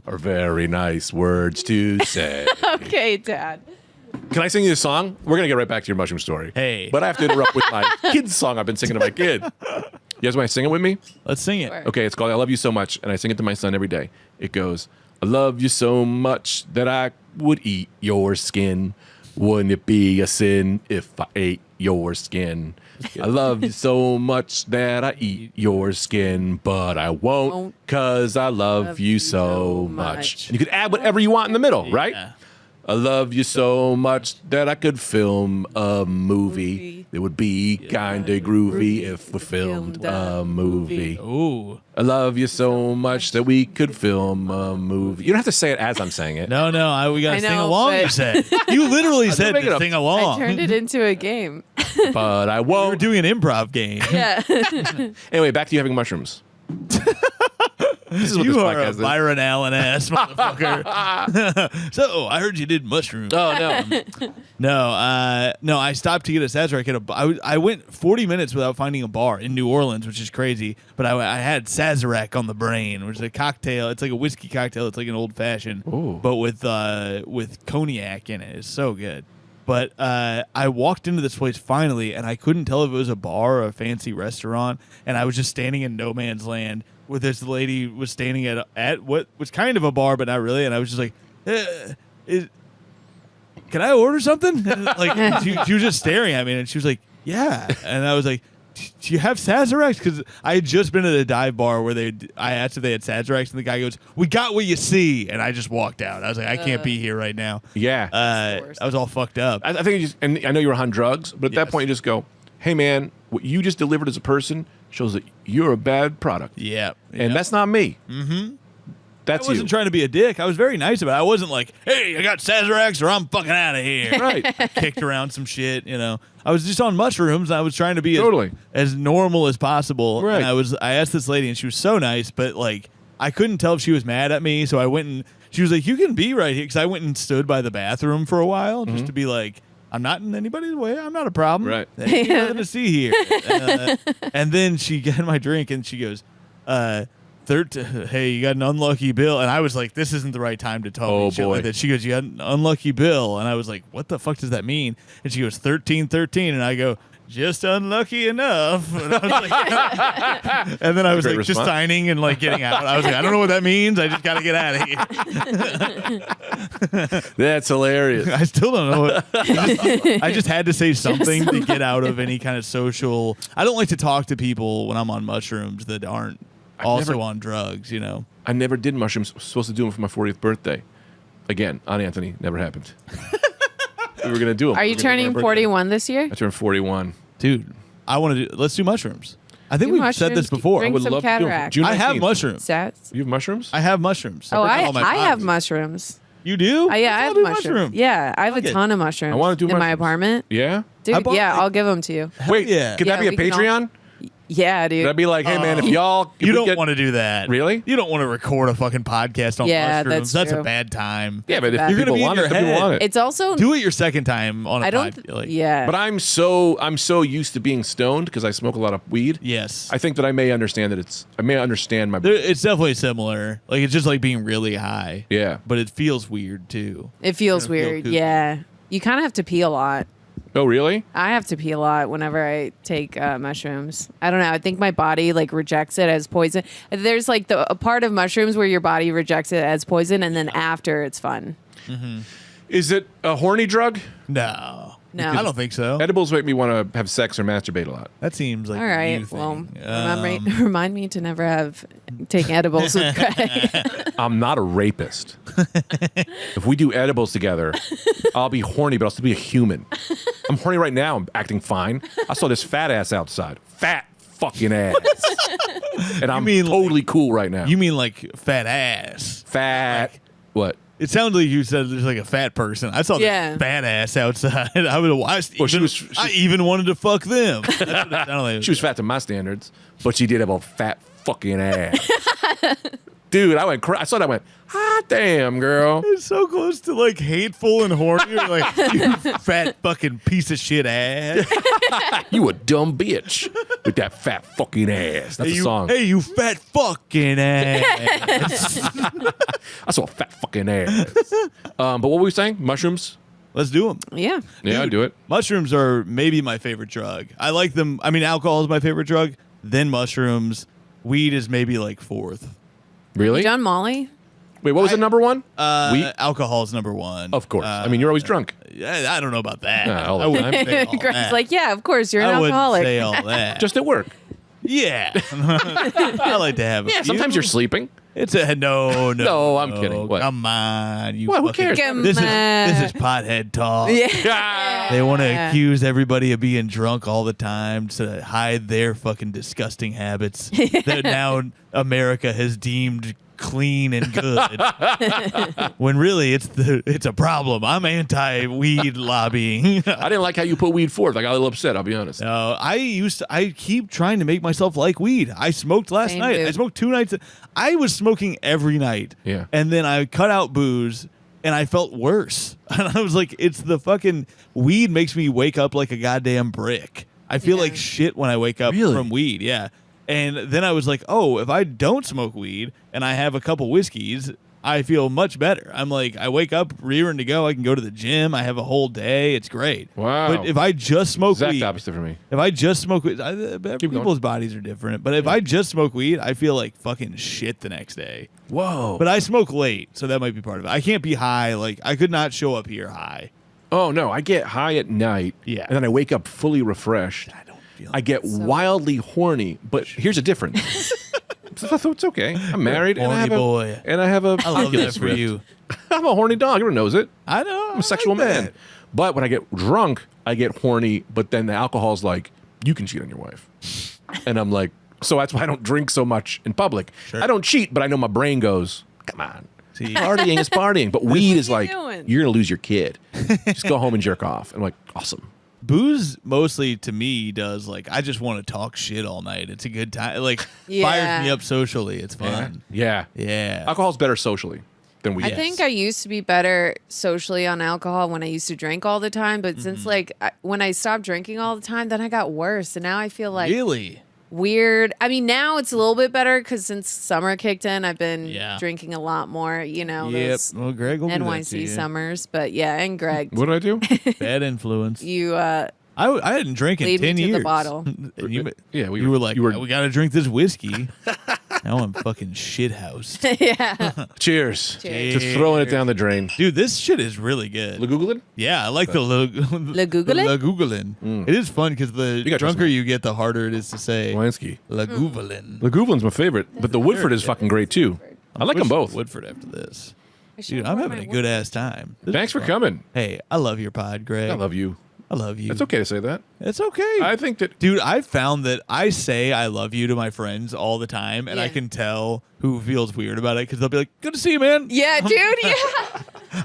are very nice words to say. Okay, Dad. Can I sing you a song? We're going to get right back to your mushroom story. Hey. But I have to interrupt with my kid's song I've been singing to my kid. You guys want to sing it with me? Let's sing it. Sure. Okay, it's called I Love You So Much, and I sing it to my son every day. It goes, I love you so much that I would eat your skin. Wouldn't it be a sin if I ate your skin? I love you so much that I eat your skin, but I won't because I love you so much. And you could add whatever you want in the middle, right? Yeah. I love you so much that I could film a movie. It would be kinda groovy if we filmed a movie. Ooh. I love you so much that we could film a movie. You don't have to say it as I'm saying it. No, we gotta I sing know, along. but- You said. You literally said make it to up. sing I along. turned it into a game. But I We're won't. doing an improv game. Yeah. Anyway, back to you having mushrooms. This is what You this are podcast a is. Byron Allen ass motherfucker. So I heard you did mushrooms. Oh no. No, I stopped to get a Sazerac. I went 40 minutes without finding a bar in New Orleans, which is crazy. But I had Sazerac on the brain, which is a cocktail. It's like a whiskey cocktail. It's like an old fashioned, Ooh. but with cognac in it. It's so good. But I walked into this place finally, and I couldn't tell if it was a bar or a fancy restaurant. And I was just standing in no man's land where this lady was standing at what was kind of a bar, but not really. And I was just like, can I order something? Like she was just staring at me, and she was like, yeah. And I was like, do you have Sazeracs? Because I had just been at a dive bar where I asked if they had Sazeracs, and the guy goes, we got what you see. And I just walked out. I was like, I can't be here right now. Yeah. the worst. I was all fucked up. I think you just, and I know you were on drugs, but at that Yes. point you just go, hey man, what you just delivered as a person shows that you're a bad product. Yeah. And that's not me. I That's wasn't you. trying to be a dick. I was very nice about it. I wasn't like, hey, I got Sazeracs or I'm fucking out of here. Right. I kicked around some shit, you know. I was just on mushrooms. And I was trying to be Totally. as normal as possible. Right. And I asked this lady, and she was so nice, but like I couldn't tell if she was mad at me. So I went and she was like, you can be right here. Because I went and stood by the bathroom for a while just to be like, I'm not in anybody's way. I'm not a problem. Right. Ain't nothing to see here. And then she got my drink, and she goes, hey, you got an unlucky bill. And I was like, this isn't the right time to talk. Oh, shit boy. like that. She goes, you got an unlucky bill. And I was like, what the fuck does that mean? And she goes, 1313. And I go, just unlucky enough. And, I was like, and then I was Great like, just response. signing and like getting out. I was like, I don't know what that means. I just got to get out of here. That's hilarious. I still don't know what. I just had to say something to get out of any kind of social. I don't like to talk to people when I'm on mushrooms that aren't also never- on drugs, you know. I never did mushrooms. I was supposed to do them for my 40th birthday. Again, on Anthony. Never happened. We were going to do them. Are you turning 41 this year? I turned 41. Dude, I want to do. Let's do mushrooms. I think Do we've said this mushrooms, before. drink some to do 'em. cataract. June I have 19th. mushrooms. Sats? You have mushrooms? I have mushrooms. Oh, Separate I all my have products. mushrooms. You do? Yeah, I Let's have all do mushrooms. Yeah, I have Fuck a it. ton of mushrooms I wanna do in my mushrooms. apartment. Yeah? Dude, I bought, yeah, like- I'll give them to you. Hell Wait, yeah. could that Yeah, be a we can all- Patreon? Yeah, dude. I'd be like, hey man, if y'all You don't want to do that. Really? You don't want to record a fucking podcast on Yeah, mushrooms. that's That's a true. bad time. Yeah, but if You're gonna people be in want your it, some people head. want it. It's also Do it your second time on a I don't. podcast. Yeah. But I'm so used to being stoned because I smoke a lot of weed. Yes. I think that I may understand my. It's definitely similar. Like it's just like being really high. Yeah. But it feels weird too. It feels Gonna feel weird. kooky. Yeah. You kind of have to pee a lot. Oh really? I have to pee a lot whenever I take mushrooms. I don't know. I think my body like rejects it as poison. There's like a part of mushrooms where your body rejects it as poison, and then after it's fun. Is it a horny drug? No. No. I don't think so. Edibles make me want to have sex or masturbate a lot. That seems like All a right. you Well, thing. remind me to never take edibles with Greg. I'm not a rapist. If we do edibles together, I'll be horny, but I'll still be a human. I'm horny right now. I'm acting fine. I saw this fat ass outside. Fat fucking ass. And I'm mean totally cool right now. You mean like fat ass? fat. What? It sounded like you said there's like a fat person. I saw Yeah. this fat ass outside. I even wanted to fuck them. That's what it sounded like. She was fat to my standards, but she did have a fat fucking ass. Dude, I went. I saw that. I went. Hot damn, girl. It's so close to like hateful and horny. You're like, you fat fucking piece of shit ass. You a dumb bitch with that fat fucking ass. That's Hey, a song. Hey, you fat fucking ass. I saw a fat fucking ass. But what were we saying? Mushrooms? Let's do them. Yeah. Yeah, I'd do it. Mushrooms are maybe my favorite drug. I like them. I mean, alcohol is my favorite drug. Then mushrooms. Weed is maybe like fourth. Really? You done Molly? Wait, what was the number one? Weed? Alcohol is number one. Of course. I mean, you're always drunk. I don't know about that. Yeah, all the I wouldn't time. say all Greg's that. like, yeah, of course, you're an I wouldn't alcoholic. say all that. Just at work. Yeah. I like to have a Yeah, few. sometimes you're sleeping. It's a no. No, I'm kidding. What? Come on. You What? Who fucking- cares? Come This on. is pothead talk. Yeah. Ah! They want to Yeah. accuse everybody of being drunk all the time to hide their fucking disgusting habits that now America has deemed clean and good. When really it's a problem. I'm anti-weed lobbying. I didn't like how you put weed forth. I got a little upset, I'll be honest. No, I keep trying to make myself like weed. I smoked last Same, night. dude. I smoked 2 nights. I was smoking every night. Yeah. And then I cut out booze and I felt worse. And I was like, it's the fucking weed makes me wake up like a goddamn brick. I feel Yeah. like shit when I wake up Really? from weed. Yeah. And then I was like, oh, if I don't smoke weed and I have a couple whiskeys, I feel much better. I'm like, I wake up rearing to go. I can go to the gym. I have a whole day. It's great. Wow. But if I just smoke Exact weed, opposite for me. if I just smoke weed, going. people's bodies are different. But if I just smoke weed, I feel like fucking shit the next day. Whoa. But I smoke late, so that might be part of it. I can't be high. Like, I could not show up here high. Oh, no. I get high at night. Yeah. And then I wake up fully refreshed. I don't feel I get wildly horny, but here's a difference. It's okay. I'm married, and I Horny have boy. a I love Oculus that for Rift. you. I'm a horny dog. Everyone knows it. I know. I'm a sexual man. But when I get drunk, I get horny. But then the alcohol's like, you can cheat on your wife, and I'm like, so that's why I don't drink so much in public. Sure. I don't cheat, but I know my brain goes, come on. See, Partying is partying, but weed is you like, doing? you're gonna lose your kid. Just go home and jerk off. I'm like, awesome. booze mostly to me does like I just want to talk shit all night. It's a good time. Like fires me up socially. It's fun. Yeah. Yeah. Alcohol's better socially than weed. I think I used to be better socially on alcohol when I used to drink all the time, but since like when I stopped drinking all the time, then I got worse, and now I feel like Really? weird. I mean, now it's a little bit better because since summer kicked in, I've been Yeah. drinking a lot more. You know, Yep. those Well, Greg will do that to NYC you. summers. But yeah, and Greg, What did I do? Bad influence. you I hadn't drank in Lead me 10 to the years. bottle. And you, Yeah, you were like, you were- we got to drink this whiskey. Now I'm fucking shithoused. yeah. Cheers. Cheers. Just throwing it down the drain. Dude, this shit is really good. Lagoogling? Yeah, I like the Lagoogling? Lagoogling. It is fun because the got drunker yourself. you get, the harder it is to say Winesky. Lagoogling. Lagooglin's my favorite, but the Woodford is fucking great too. I like them both. Woodford after this. I should Dude, have I'm worn having a my good Woodford. ass time. This Thanks is for fun. coming. Hey, I love your pod, Greg. I love you. I love you. It's okay to say that. It's okay. I think that Dude, I've found that I say I love you to my friends all the time, and I Yeah. can tell who feels weird about it because they'll be like, "Good to see you, man." Yeah, dude. Yeah.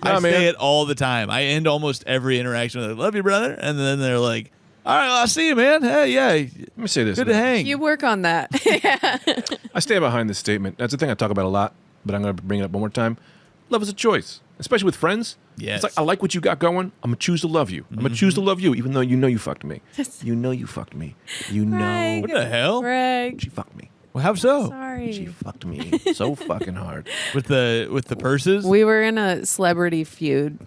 I Nah, man. say it all the time. I end almost every interaction with, "Love you, brother," and then they're like, All right, I'll see you, man. Hey, yeah. Let me say this. Good to hang. You work on that. I stand behind this statement. That's the thing I talk about a lot, but I'm going to bring it up one more time. Love is a choice, especially with friends. Yes. It's like, I like what you got going. I'm going to choose to love you. I'm going to choose to love you, even though you know you fucked me. You know you fucked me. You know Greg. What the hell? Greg. she fucked me. Well, how so? She Sorry. fucked me so fucking hard. With the purses? We were in a celebrity feud.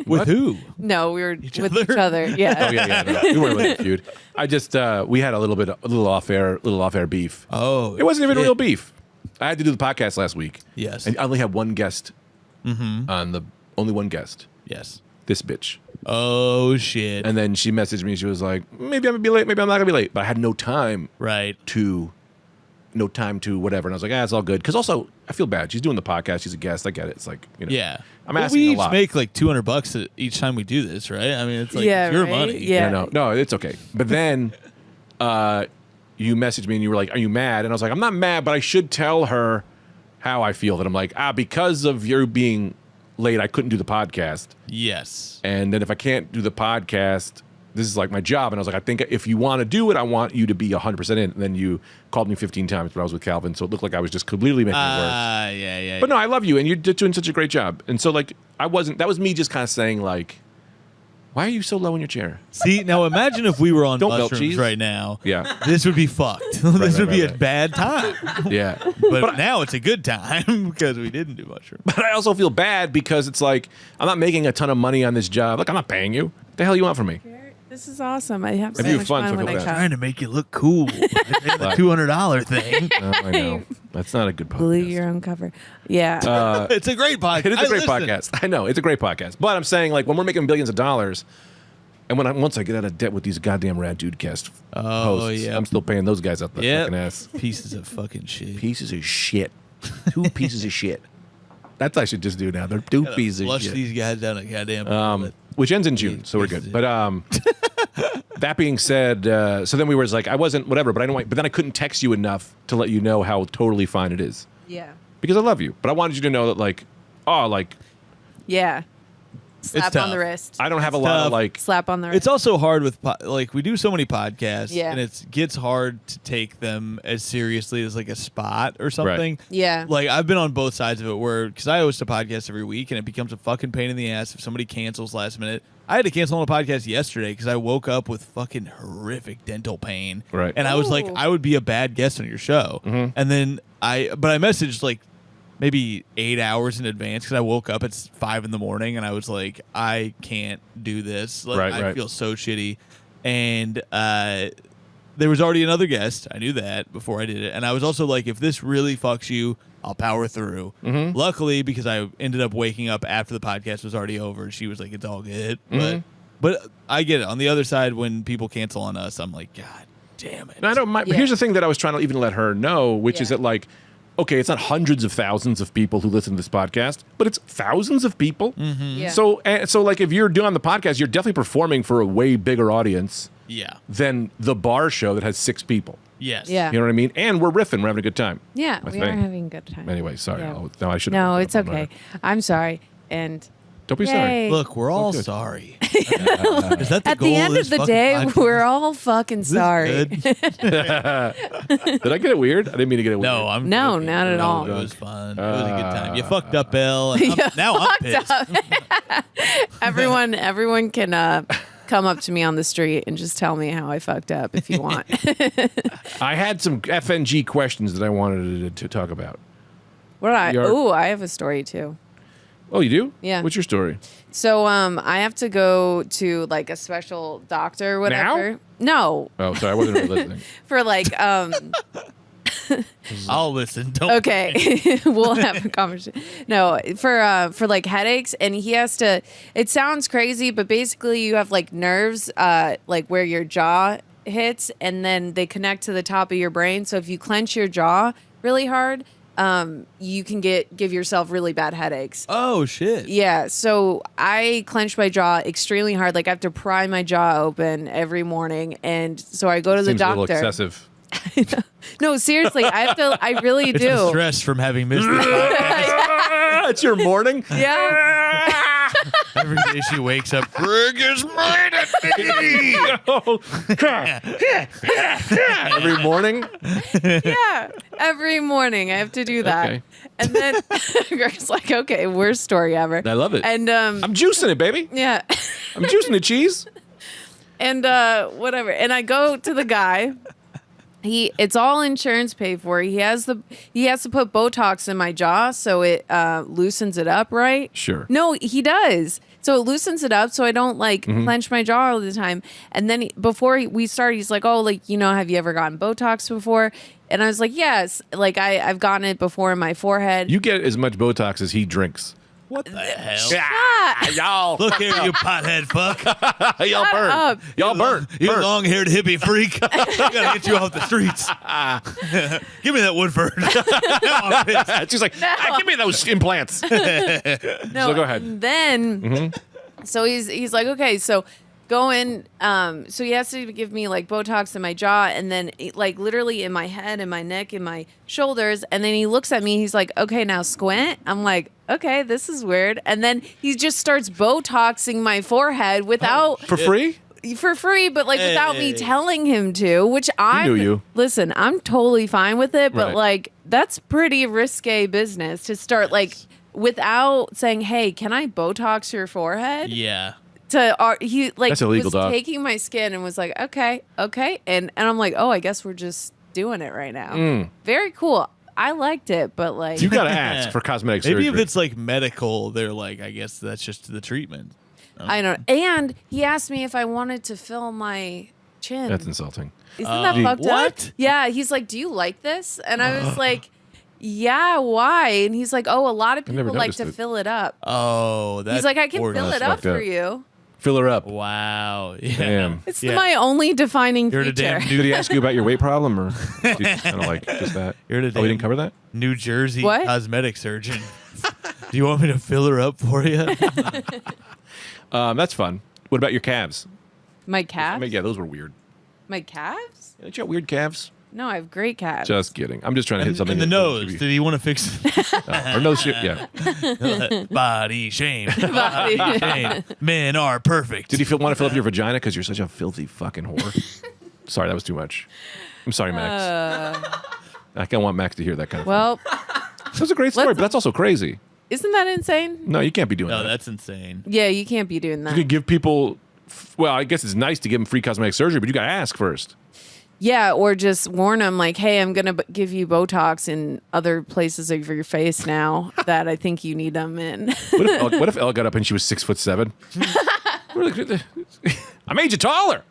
With who? No, we were with other? each other. Yeah. Oh yeah. No, we weren't really a feud. I just we had a little off air beef. Oh, It wasn't even shit. real beef. I had to do the podcast last week. Yes. And I only had one guest only one guest. Yes. This bitch. Oh shit. And then she messaged me. She was like, maybe I'm gonna be late. Maybe I'm not gonna be late. But I had no time Right. to whatever. And I was like, it's all good. Because also, I feel bad. She's doing the podcast. She's a guest. I get it. It's like, Yeah. I'm But asking we a each lot. make like $200 each time we do this, right? I mean, it's like Yeah, it's your right? money. Yeah. No, it's okay. But then you messaged me and you were like, are you mad? And I was like, I'm not mad, but I should tell her how I feel. That I'm like, because of you being late, I couldn't do the podcast. Yes. And then if I can't do the podcast, this is like my job. And I was like, I think if you want to do it, I want you to be 100% in. And then you called me 15 times when I was with Calvin. So it looked like I was just completely making it worse. Yeah. But no, I love you. And you're doing such a great job. And so like, that was me just kind of saying like, why are you so low in your chair? See, now imagine if we were on Don't melt mushrooms cheese. right now. Yeah. This would be fucked. This would be right. a bad time. Yeah. But now it's a good time because we didn't do mushrooms. But I also feel bad because it's like, I'm not making a ton of money on this job. Like, I'm not paying you. What the hell you want from me? This is awesome. I have so Have you much fun, fun so when I feel I bad. come. Trying to make you look cool. The $200 thing. No, I know. That's not a good podcast. Blew your own cover. Yeah. It's a great podcast. It is a great Listen. podcast. I know. It's a great podcast. But I'm saying, like, when we're making billions of dollars, and once I get out of debt with these goddamn Rad Dudecast hosts, yeah. I'm still paying those guys up the Yep. fucking ass. Pieces of fucking shit. Pieces of shit. 2 pieces of shit. That's what I should just do now. They're 2 pieces of Flush shit. these guys down a goddamn Which ends in June, so we're good. But that being said, so then we were like, I wasn't whatever, but I don't. But then I couldn't text you enough to let you know how totally fine it is Yeah. because I love you. But I wanted you to know that, like, Yeah. Slap on tough. the wrist. I don't have a lot of tough. like. Slap on the wrist. It's also hard with like we do so many podcasts, Yeah. and it gets hard to take them as seriously as like a spot or something. Yeah. Like I've been on both sides of it, where because I host a podcast every week, and it becomes a fucking pain in the ass if somebody cancels last minute. I had to cancel on a podcast yesterday because I woke up with fucking horrific dental pain, Right. And I was like, Ooh. I would be a bad guest on your show, and then I messaged like maybe 8 hours in advance because I woke up at 5 in the morning and I was like, I can't do this. Like, I Right. feel so shitty. And there was already another guest. I knew that before I did it. And I was also like, if this really fucks you, I'll power through. Luckily, because I ended up waking up after the podcast was already over, she was like, it's all good. But I get it. On the other side, when people cancel on us, I'm like, God damn it. And I don't mind. But Yeah. here's the thing that I was trying to even let her know, which is Yeah. that like, okay, it's not hundreds of thousands of people who listen to this podcast, but it's thousands of people. Yeah. So like, if you're doing the podcast, you're definitely performing for a way bigger audience Yeah. than the bar show that has 6 people. Yes. Yeah. You know what I mean? And we're riffing. We're having a good time. Yeah, I we are think. having a good time. Anyway, sorry. Yeah. Oh, no, I should. No, it's okay. I'm sorry. And Don't be Yay. sorry. Look, we're all good. sorry. Is that the at goal the end this of the fucking day, podcast? we're all fucking Is this sorry. good? Did I get it weird? I didn't mean to get it weird. No, I'm No, joking. not at No, all. It was fun. It was a good time. You fucked up, Elle. And You now I'm pissed. Everyone can come up to me on the street and just tell me how I fucked up if you want. I had some FNG questions that I wanted to talk about. I have a story too. Oh, you do? Yeah. What's your story? So I have to go to like a special doctor or whatever. No, Oh, sorry, I wasn't really listening. for like I'll listen. Don't okay, we'll have a conversation. No, for like headaches, and he has to. It sounds crazy, but basically you have like nerves, like where your jaw hits, and then they connect to the top of your brain. So if you clench your jaw really hard, you can give yourself really bad headaches. Oh shit. Yeah, so I clench my jaw extremely hard. Like I have to pry my jaw open every morning, and so I go to the Seems a little doctor. excessive. No, seriously, I have to. I really It's do. the stress from having missed the podcast. It's your morning? Yeah. Every day she wakes up, Greg is mad at me. Every morning. Yeah, every morning I have to do that. Okay. And then Greg's like, okay, worst story ever. I love it. And I'm juicing it, baby. yeah. I'm juicing the cheese. And whatever. And I go to the guy. It's all insurance paid for. He has to put Botox in my jaw so it loosens it up, right? Sure. No, he does. So it loosens it up so I don't clench my jaw all the time. And then before we started, he's like, "Oh, have you ever gotten Botox before?" And I was like, "Yes, I've gotten it before in my forehead." You get as much Botox as he drinks. What the hell? Y'all. Look here, you pothead fuck. Y'all burn. up. Y'all burn. You Burn. long-haired hippie freak. I gotta get you off the streets. Give me that Woodford. Now I'm pissed. She's like, give me those implants. No, So go ahead. and then, so he's like, okay, so go in. So he has to give me Botox in my jaw, and then literally in my head, and my neck, and my shoulders. And then he looks at me. He's like, okay, now squint. I'm like, okay, this is weird. And then he just starts Botoxing my forehead without For free? for free, but without me telling him to. Which I knew you. Listen, I'm totally fine with it, but Right. that's pretty risque business to start without saying, hey, can I Botox your forehead? Yeah. He That's illegal, was dog. taking my skin and was like, okay, and I'm like, oh, I guess we're just doing it right now. Very cool. I liked it, but You got to ask for cosmetic surgery. Maybe if it's medical, they're I guess that's just the treatment. I don't. And he asked me if I wanted to fill my chin. That's insulting. Isn't that fucked what? up? Yeah. He's like, do you like this? And I was like, yeah. Why? And he's like, oh, a lot of never people like noticed to it. fill it up. Oh, that's He's like, I can fill That's it up fucked for up. you. Fill her up. Wow. Yeah. Damn. It's Yeah. my only defining You're the feature. damn Did he ask you about your weight problem, or did you kind of just that? You're the Oh, we didn't damn- cover that? New Jersey What? cosmetic surgeon. Do you want me to fill her up for you? That's fun. What about your calves? My I calves? mean, yeah, those were weird. My calves? Don't you have weird calves? No, I have great calves. Just kidding. I'm just trying to hit something. In the that doesn't nose. give Did he want to fix you- or nose shit. Yeah. body shame? Body shame. Men are perfect. Did you want to fill up your vagina because you're such a filthy fucking whore? Sorry, that was too much. I'm sorry, Max. I don't want Max to hear that kind of well, thing. That was a great story, but that's also crazy. isn't that insane? No, you can't be doing No, that. that's insane. Yeah, you can't be doing You that. could give people. Well, I guess it's nice to give them free cosmetic surgery, but you got to ask first. Yeah, or just warn them hey, I'm going to give you Botox in other places of your face now that I think you need them in. What if Elle got up and she was 6'7"? I made you taller.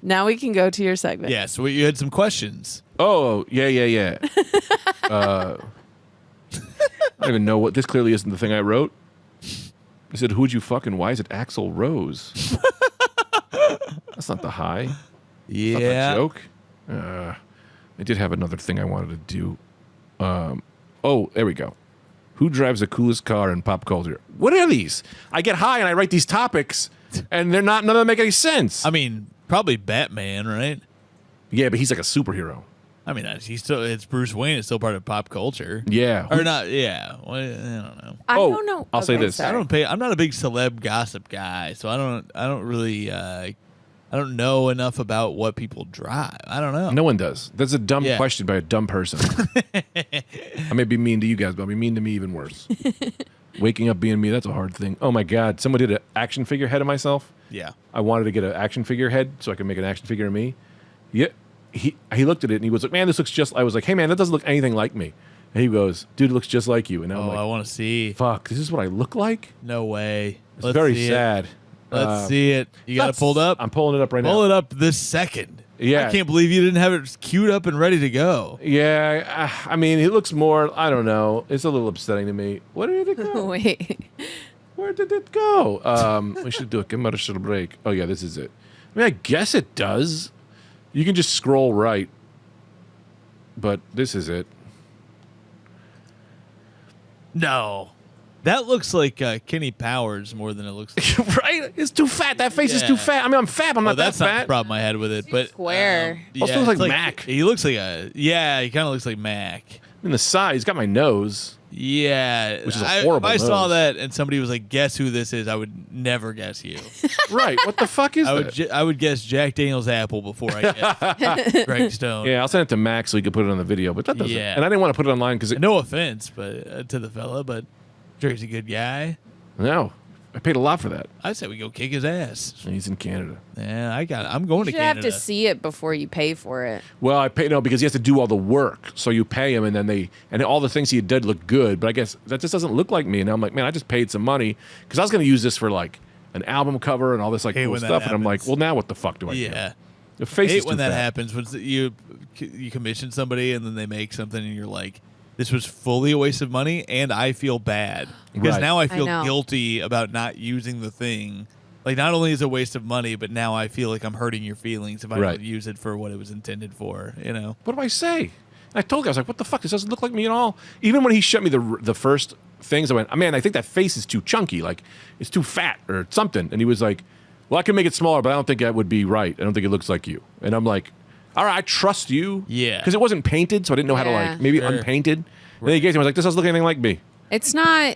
Now we can go to your segment. Yeah, so you had some questions. Oh, yeah. I don't even know what. This clearly isn't the thing I wrote. I said, who'd you fucking? Why is it Axl Rose? That's not the high. Not Yeah. the joke. I did have another thing I wanted to do. Oh, there we go. Who drives the coolest car in pop culture? What are these? I get high and I write these topics, and none of them make any sense. I mean, probably Batman, right? Yeah, but he's like a superhero. I mean, it's Bruce Wayne. It's still part of pop culture. Yeah. Or not? Yeah. Well, I don't know. I Oh, don't know. I'll say Okay, this. sorry. I'm not a big celeb gossip guy, so I don't really. I don't know enough about what people drive. I don't know. No one does. That's a dumb Yeah. question by a dumb person. I may be mean to you guys, but I'll be mean to me even worse. Waking up being me, that's a hard thing. Oh my God. Someone did an action figure head of myself. Yeah. I wanted to get an action figure head so I could make an action figure of me. Yeah. He looked at it and he was like, man, this looks just, I was like, hey man, that doesn't look anything like me. And he goes, dude, it looks just like you. And I'm Oh, I like, want to see. fuck, this is what I look like? No way. It's very see sad. It. Let's see it. You got it pulled up? I'm pulling it up right Pull now. it up this second. Yeah. I can't believe you didn't have it queued up and ready to go. Yeah, I mean, he looks more, I don't know. It's a little upsetting to me. Where did it go? Wait. Where did it go? We should do a commercial break. Oh, yeah, this is it. I mean, I guess it does. You can just scroll right. But this is it. No. That looks like Kenny Powers more than it looks like. Right? It's too fat. That face is Yeah. too fat. I mean, I'm fat. I'm Oh, not that that's not the fat. problem I had with it. But square. Also looks it's like Mac. He looks like he kind of looks like Mac. In the side, he's got my nose. Yeah, Which is a horrible If I saw nose. that and somebody was like, "Guess who this is?" I would never guess you. Right. What the fuck is that? I would guess Jack Daniel's apple before I guess Greg Stone. Yeah, I'll send it to Max so he could put it on the video, but that doesn't. Yeah. And I didn't want to put it online because No offense, but to the fella, but sure he's a good guy. no, I paid a lot for that. I said we go kick his ass. And he's in Canada. Yeah, I'm going You to should have Canada. to see it before you pay for it. Well, I pay because he has to do all the work. So you pay him, and then all the things he did look good. But I guess that just doesn't look like me. And I'm like, man, I just paid some money because I was going to use this for like an album cover and all this like Hate cool when that stuff. And I'm like, happens. well, now what the fuck do I do? Yeah. The face I hate is when too that fat. happens. When you commission somebody and then they make something and you're like, this was fully a waste of money, and I feel bad because Right. now I I feel know. guilty about not using the thing. Like, not only is it a waste of money, but now I feel like I'm hurting your feelings if I Right. don't use it for what it was intended for. You know? What do I say? I told you, I was like, what the fuck? This doesn't look like me at all. Even when he showed me the first things, I went, man, I think that face is too chunky. Like, it's too fat or something. And he was like, well, I can make it smaller, but I don't think that would be right. I don't think it looks like you. And I'm like, all right, I trust you. Yeah. Because it wasn't painted, so I didn't know how to, Yeah. like, maybe Sure. unpainted. And then he gave it to me, I was like, this doesn't look anything like me. It's not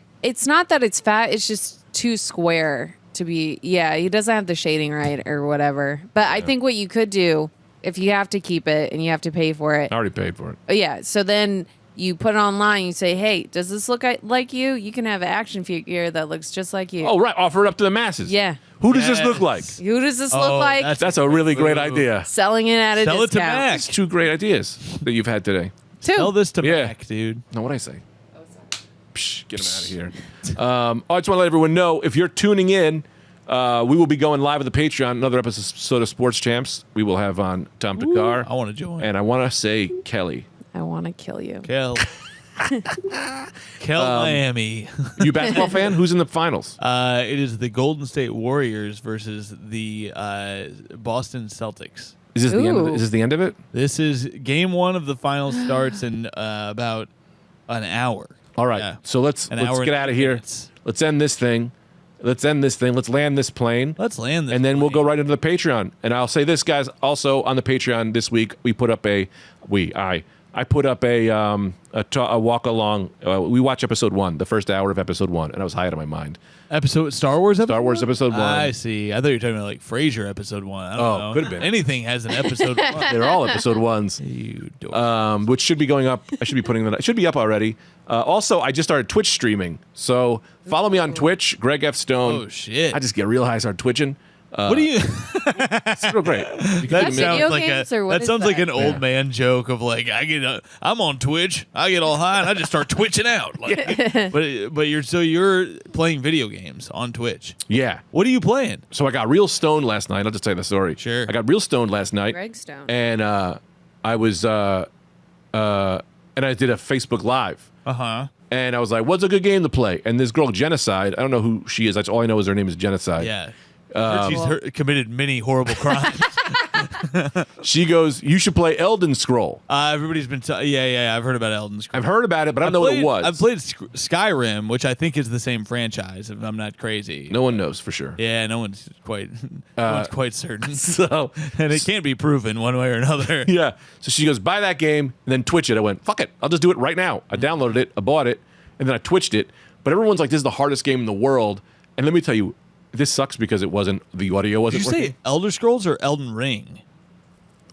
that it's fat, it's just too square to be. Yeah, he doesn't have the shading right or whatever. But I think what you could do, if you have to keep it and you have to pay for it, I already paid for it. yeah, so then you put it online, you say, hey, does this look like you? You can have an action figure that looks just like you. Oh, right. Offer it up to the masses. Yeah. Who does this look like? Yes. Who does this Oh, look like? That's a really great Ooh. idea. Selling it at a Sell it to discount. Mac. It's two great ideas that you've had today. Tell this to Yeah. Mac, dude. No, what I say? Psh, get him out of here. I just want to let everyone know, if you're tuning in, we will be going live with the Patreon, another episode of Sports Champs. We will have on Tom Thakkar. I want to join. And I want to say Kelly. I want to kill you. Kel. Miami. You a basketball fan? Who's in the finals? It is the Golden State Warriors versus the Boston Celtics. Is this the end of it? Ooh. Is this the end of it? This is game one of the finals. Starts in about an hour. All right. Yeah. So let's An hour get and out of 8 here. minutes. Let's end this thing. Let's land this plane. Let's land this. And then we'll go plane. right into the Patreon. And I'll say this, guys. Also on the Patreon this week, we put up I put up a walk along. We watched episode 1, the first hour of episode 1, and I was high out of my mind. Star Wars episode. Star Wars episode 1. I see. I thought you were talking about like Frasier episode 1. I don't Oh, know. could have been. Anything has an episode 1. They're all episode 1s. You dork. Which should be going up. I should be putting that. It should be up already. Also, I just started Twitch streaming, so follow me on Twitch, Greg F. Stone. Oh, shit. I just get real high, start twitching. What do you? It's real great. You can That do me- video sounds like games, or what that is sounds like that? an old man joke of like I'm on Twitch, I get all high and I just start twitching out. Like, but you're playing video games on Twitch. Yeah. What are you playing? So I got real stoned last night. I'll just tell you the story. Sure. I got real stoned last night. Greg Stone. And I was and I did a Facebook Live. Uh-huh. And I was like, what's a good game to play? And this girl, Genocide, I don't know who she is. That's all I know is her name is Genocide. Yeah. She's committed many horrible crimes. She goes, you should play Elden Scroll. Everybody's been I've heard about Elden Scrolls. I've heard about it, but I don't know what it was. I've played Skyrim, which I think is the same franchise, if I'm not crazy. No one knows for sure. Yeah, no one's quite certain. So, And it can't be proven one way or another. yeah. So she goes, buy that game and then Twitch it. I went, fuck it. I'll just do it right now. I downloaded it, I bought it, and then I Twitched it. But everyone's like, this is the hardest game in the world. And let me tell you, this sucks because the audio wasn't Did you working. say Elder Scrolls or Elden Ring?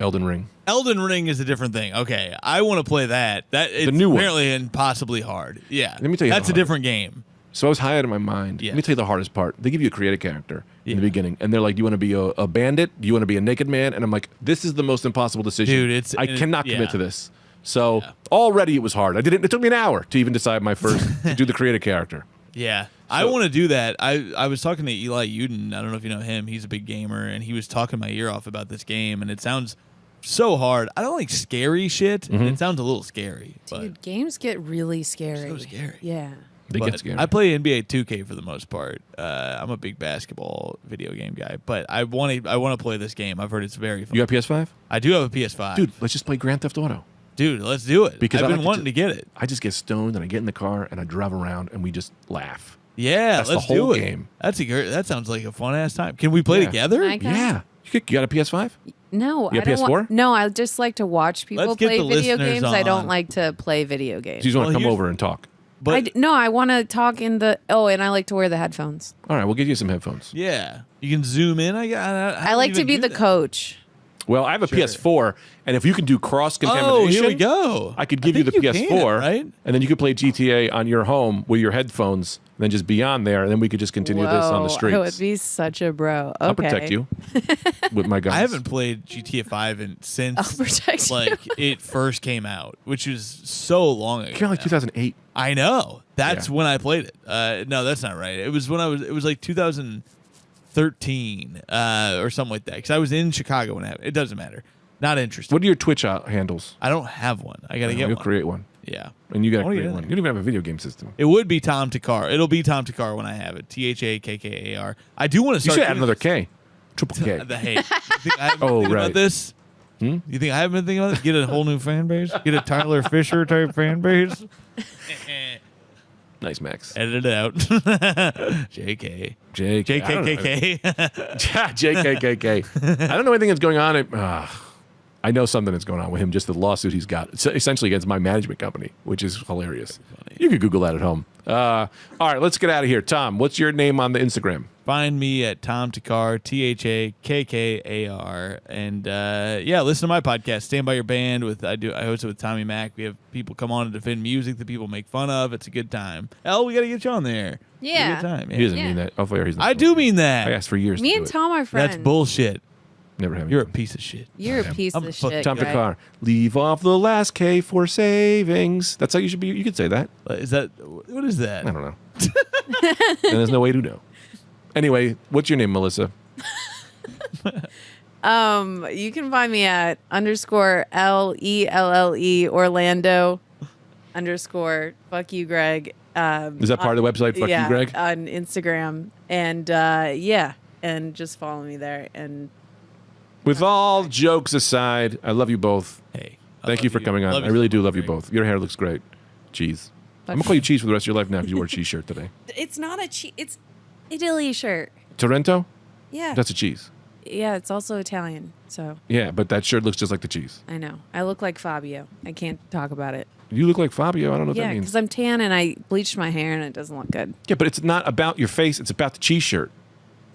Elden Ring. Elden Ring is a different thing. Okay, I want to play that. It's new one. apparently impossibly hard. Yeah, Let me tell you that's how a hard. different game. So I was high out of my mind. Yeah. Let me tell you the hardest part. They give you a creative character in Yeah. the beginning, and they're like, "Do you want to be a bandit? Do you want to be a naked man?" And I'm like, "This is the most impossible decision, Dude, I cannot yeah. commit to this." So already it was hard. I did it. It took me an hour to even decide my first to do the creative character. Yeah, I want to do that. I was talking to Eli Uden. I don't know if you know him. He's a big gamer, and he was talking my ear off about this game, and it sounds so hard. I don't like scary shit. Mm-hmm. It sounds a little scary, but Dude, games get really scary. So scary. Yeah. They but get scary. I play NBA 2K for the most part. I'm a big basketball video game guy, but I want to play this game. I've heard it's very fun. You got PS5, I do have a PS5. dude? Let's just play Grand Theft Auto. Dude, let's do it. Because I've I been like to wanting to get it. I just get stoned and I get in the car and I drive around and we just laugh. Yeah, That's the let's whole do it. game. That sounds like a fun ass time. Can we play Yeah. together? I can- Yeah, you got a PS5? No, You I got don't PS4? No, I just like to watch people Let's get play the video listeners games. I on. don't like to play video games. Do you just want to Well, come here's- over and talk? But No, I want to talk in the. Oh, and I like to wear the headphones. All right, we'll get you some headphones. yeah, you can zoom in. I like to be the coach. coach. Well, I have a PS4, and if you can do cross contamination, Oh, here we go. I could give you the think PS4, can, right? and then you could play GTA on your home with your headphones, and then just be on there, and then we could just continue this on the Whoa, streets. I would be such a bro. Okay. I'll protect you with my guns. I haven't played GTA 5 since I'll protect you. like it first came out, which was so long ago. It came out like now. 2008. I know. That's Yeah. when I played it. No, that's not right. It was when it was like 2013 or something like that. Because I was in Chicago when it happened. It doesn't matter. Not interested. What are your Twitch handles? I don't have one. I gotta get You'll one. create one, Yeah. and you got I to wanna create get one. it. You don't even have a video game system. It would be Tom Thakkar. It'll be Tom Thakkar when I have it. THAKKAR. I do want to You start. should add another K, triple K. The hate. You think I haven't been Oh, thinking right. about this? You think I haven't been thinking about this? Get a whole new fan base? Get a Tyler Fisher type fan base? Nice, Max. Edit it out. JK. JKKK. JKKK. JKKK. I don't know anything that's going on. I know something that's going on with him, just the lawsuit he's got. It's essentially against my management company, which is hilarious. You can Google that at home. All right, let's get out of here. Tom, what's your name on the Instagram? Find me at Tom Thakkar, THAKKAR. And yeah, listen to my podcast, Stand By Your Band. I host it with Tommy Mack. We have people come on and defend music that people make fun of. It's a good time. Elle, we got to get you on there. Yeah. It's a good time. He doesn't Yeah. mean that. Oh, he's not I do mean that. I asked for years. Me to and do it. Tom are friends. That's bullshit. Never have. You're a piece of shit. You're a piece I'm of fucking shit. Tom Greg. Thakkar. Leave off the last K for savings. That's how you should be. You could say that. Is that what is that? I don't know. And there's no way to know. Anyway, what's your name, Melissa? You can find me at _LELLE Orlando _ fuck you, Greg. Is that part of the website? Fuck yeah, you, Greg. on Instagram, and yeah, and just follow me there. And With all jokes aside, I love you both. Hey, Thank you for coming on. I really do love you both. Your hair looks great. Cheese. I'm gonna call you Cheese for the rest of your life now because you wore a cheese shirt today. it's not a it's Italy shirt. Torrento? Yeah, That's a cheese. yeah, it's also Italian. So Yeah, but that shirt looks just like the cheese. I know I look like Fabio. I can't talk about it. You look like Fabio. I don't know what Yeah, that means. because I'm tan and I bleached my hair and it doesn't look good. Yeah, but it's not about your face. It's about the cheese shirt.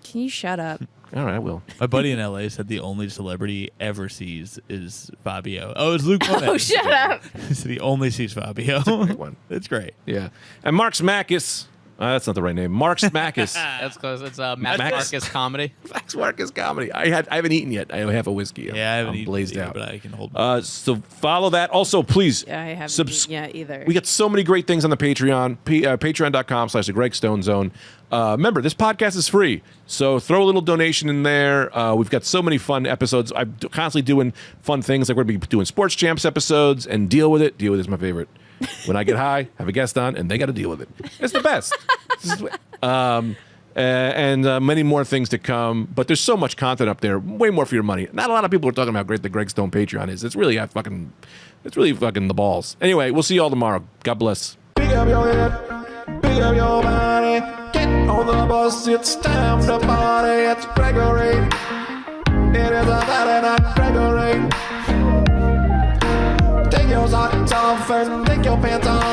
Can you shut up? All right, I will. My buddy in LA said the only celebrity he ever sees is Fabio. Oh, it's Luke. Oh, shut up. He said he only sees Fabio. Great one. It's great. Yeah. And Mark Smakis. That's not the right name. Mark Smakis. That's close. It's Max Max- Marcus comedy. Max Marcus comedy. I haven't eaten yet. I have a whiskey. Yeah, I haven't I'm eaten blazed either, out. but I can hold. So follow that. Also, please. Yeah, I haven't subs- eaten yet either. We got so many great things on the Patreon. Patreon.com/The Greg Stone Zone. Remember, this podcast is free, so throw a little donation in there. We've got so many fun episodes. I'm constantly doing fun things, like we're going to be doing Sports Champs episodes and Deal With It. Deal With It is my favorite. When I get high, have a guest on, and they got to deal with it. It's the best. And many more things to come. But there's so much content up there, way more for your money. Not a lot of people are talking about how great the Greg Stone Patreon is. It's really fucking the balls. Anyway, we'll see you all tomorrow. God bless. Pick up your head, pick up your body. Get on the bus, it's time to party. It's Gregory. It is a Saturday night, Gregory. Take your socks off and take your pants on.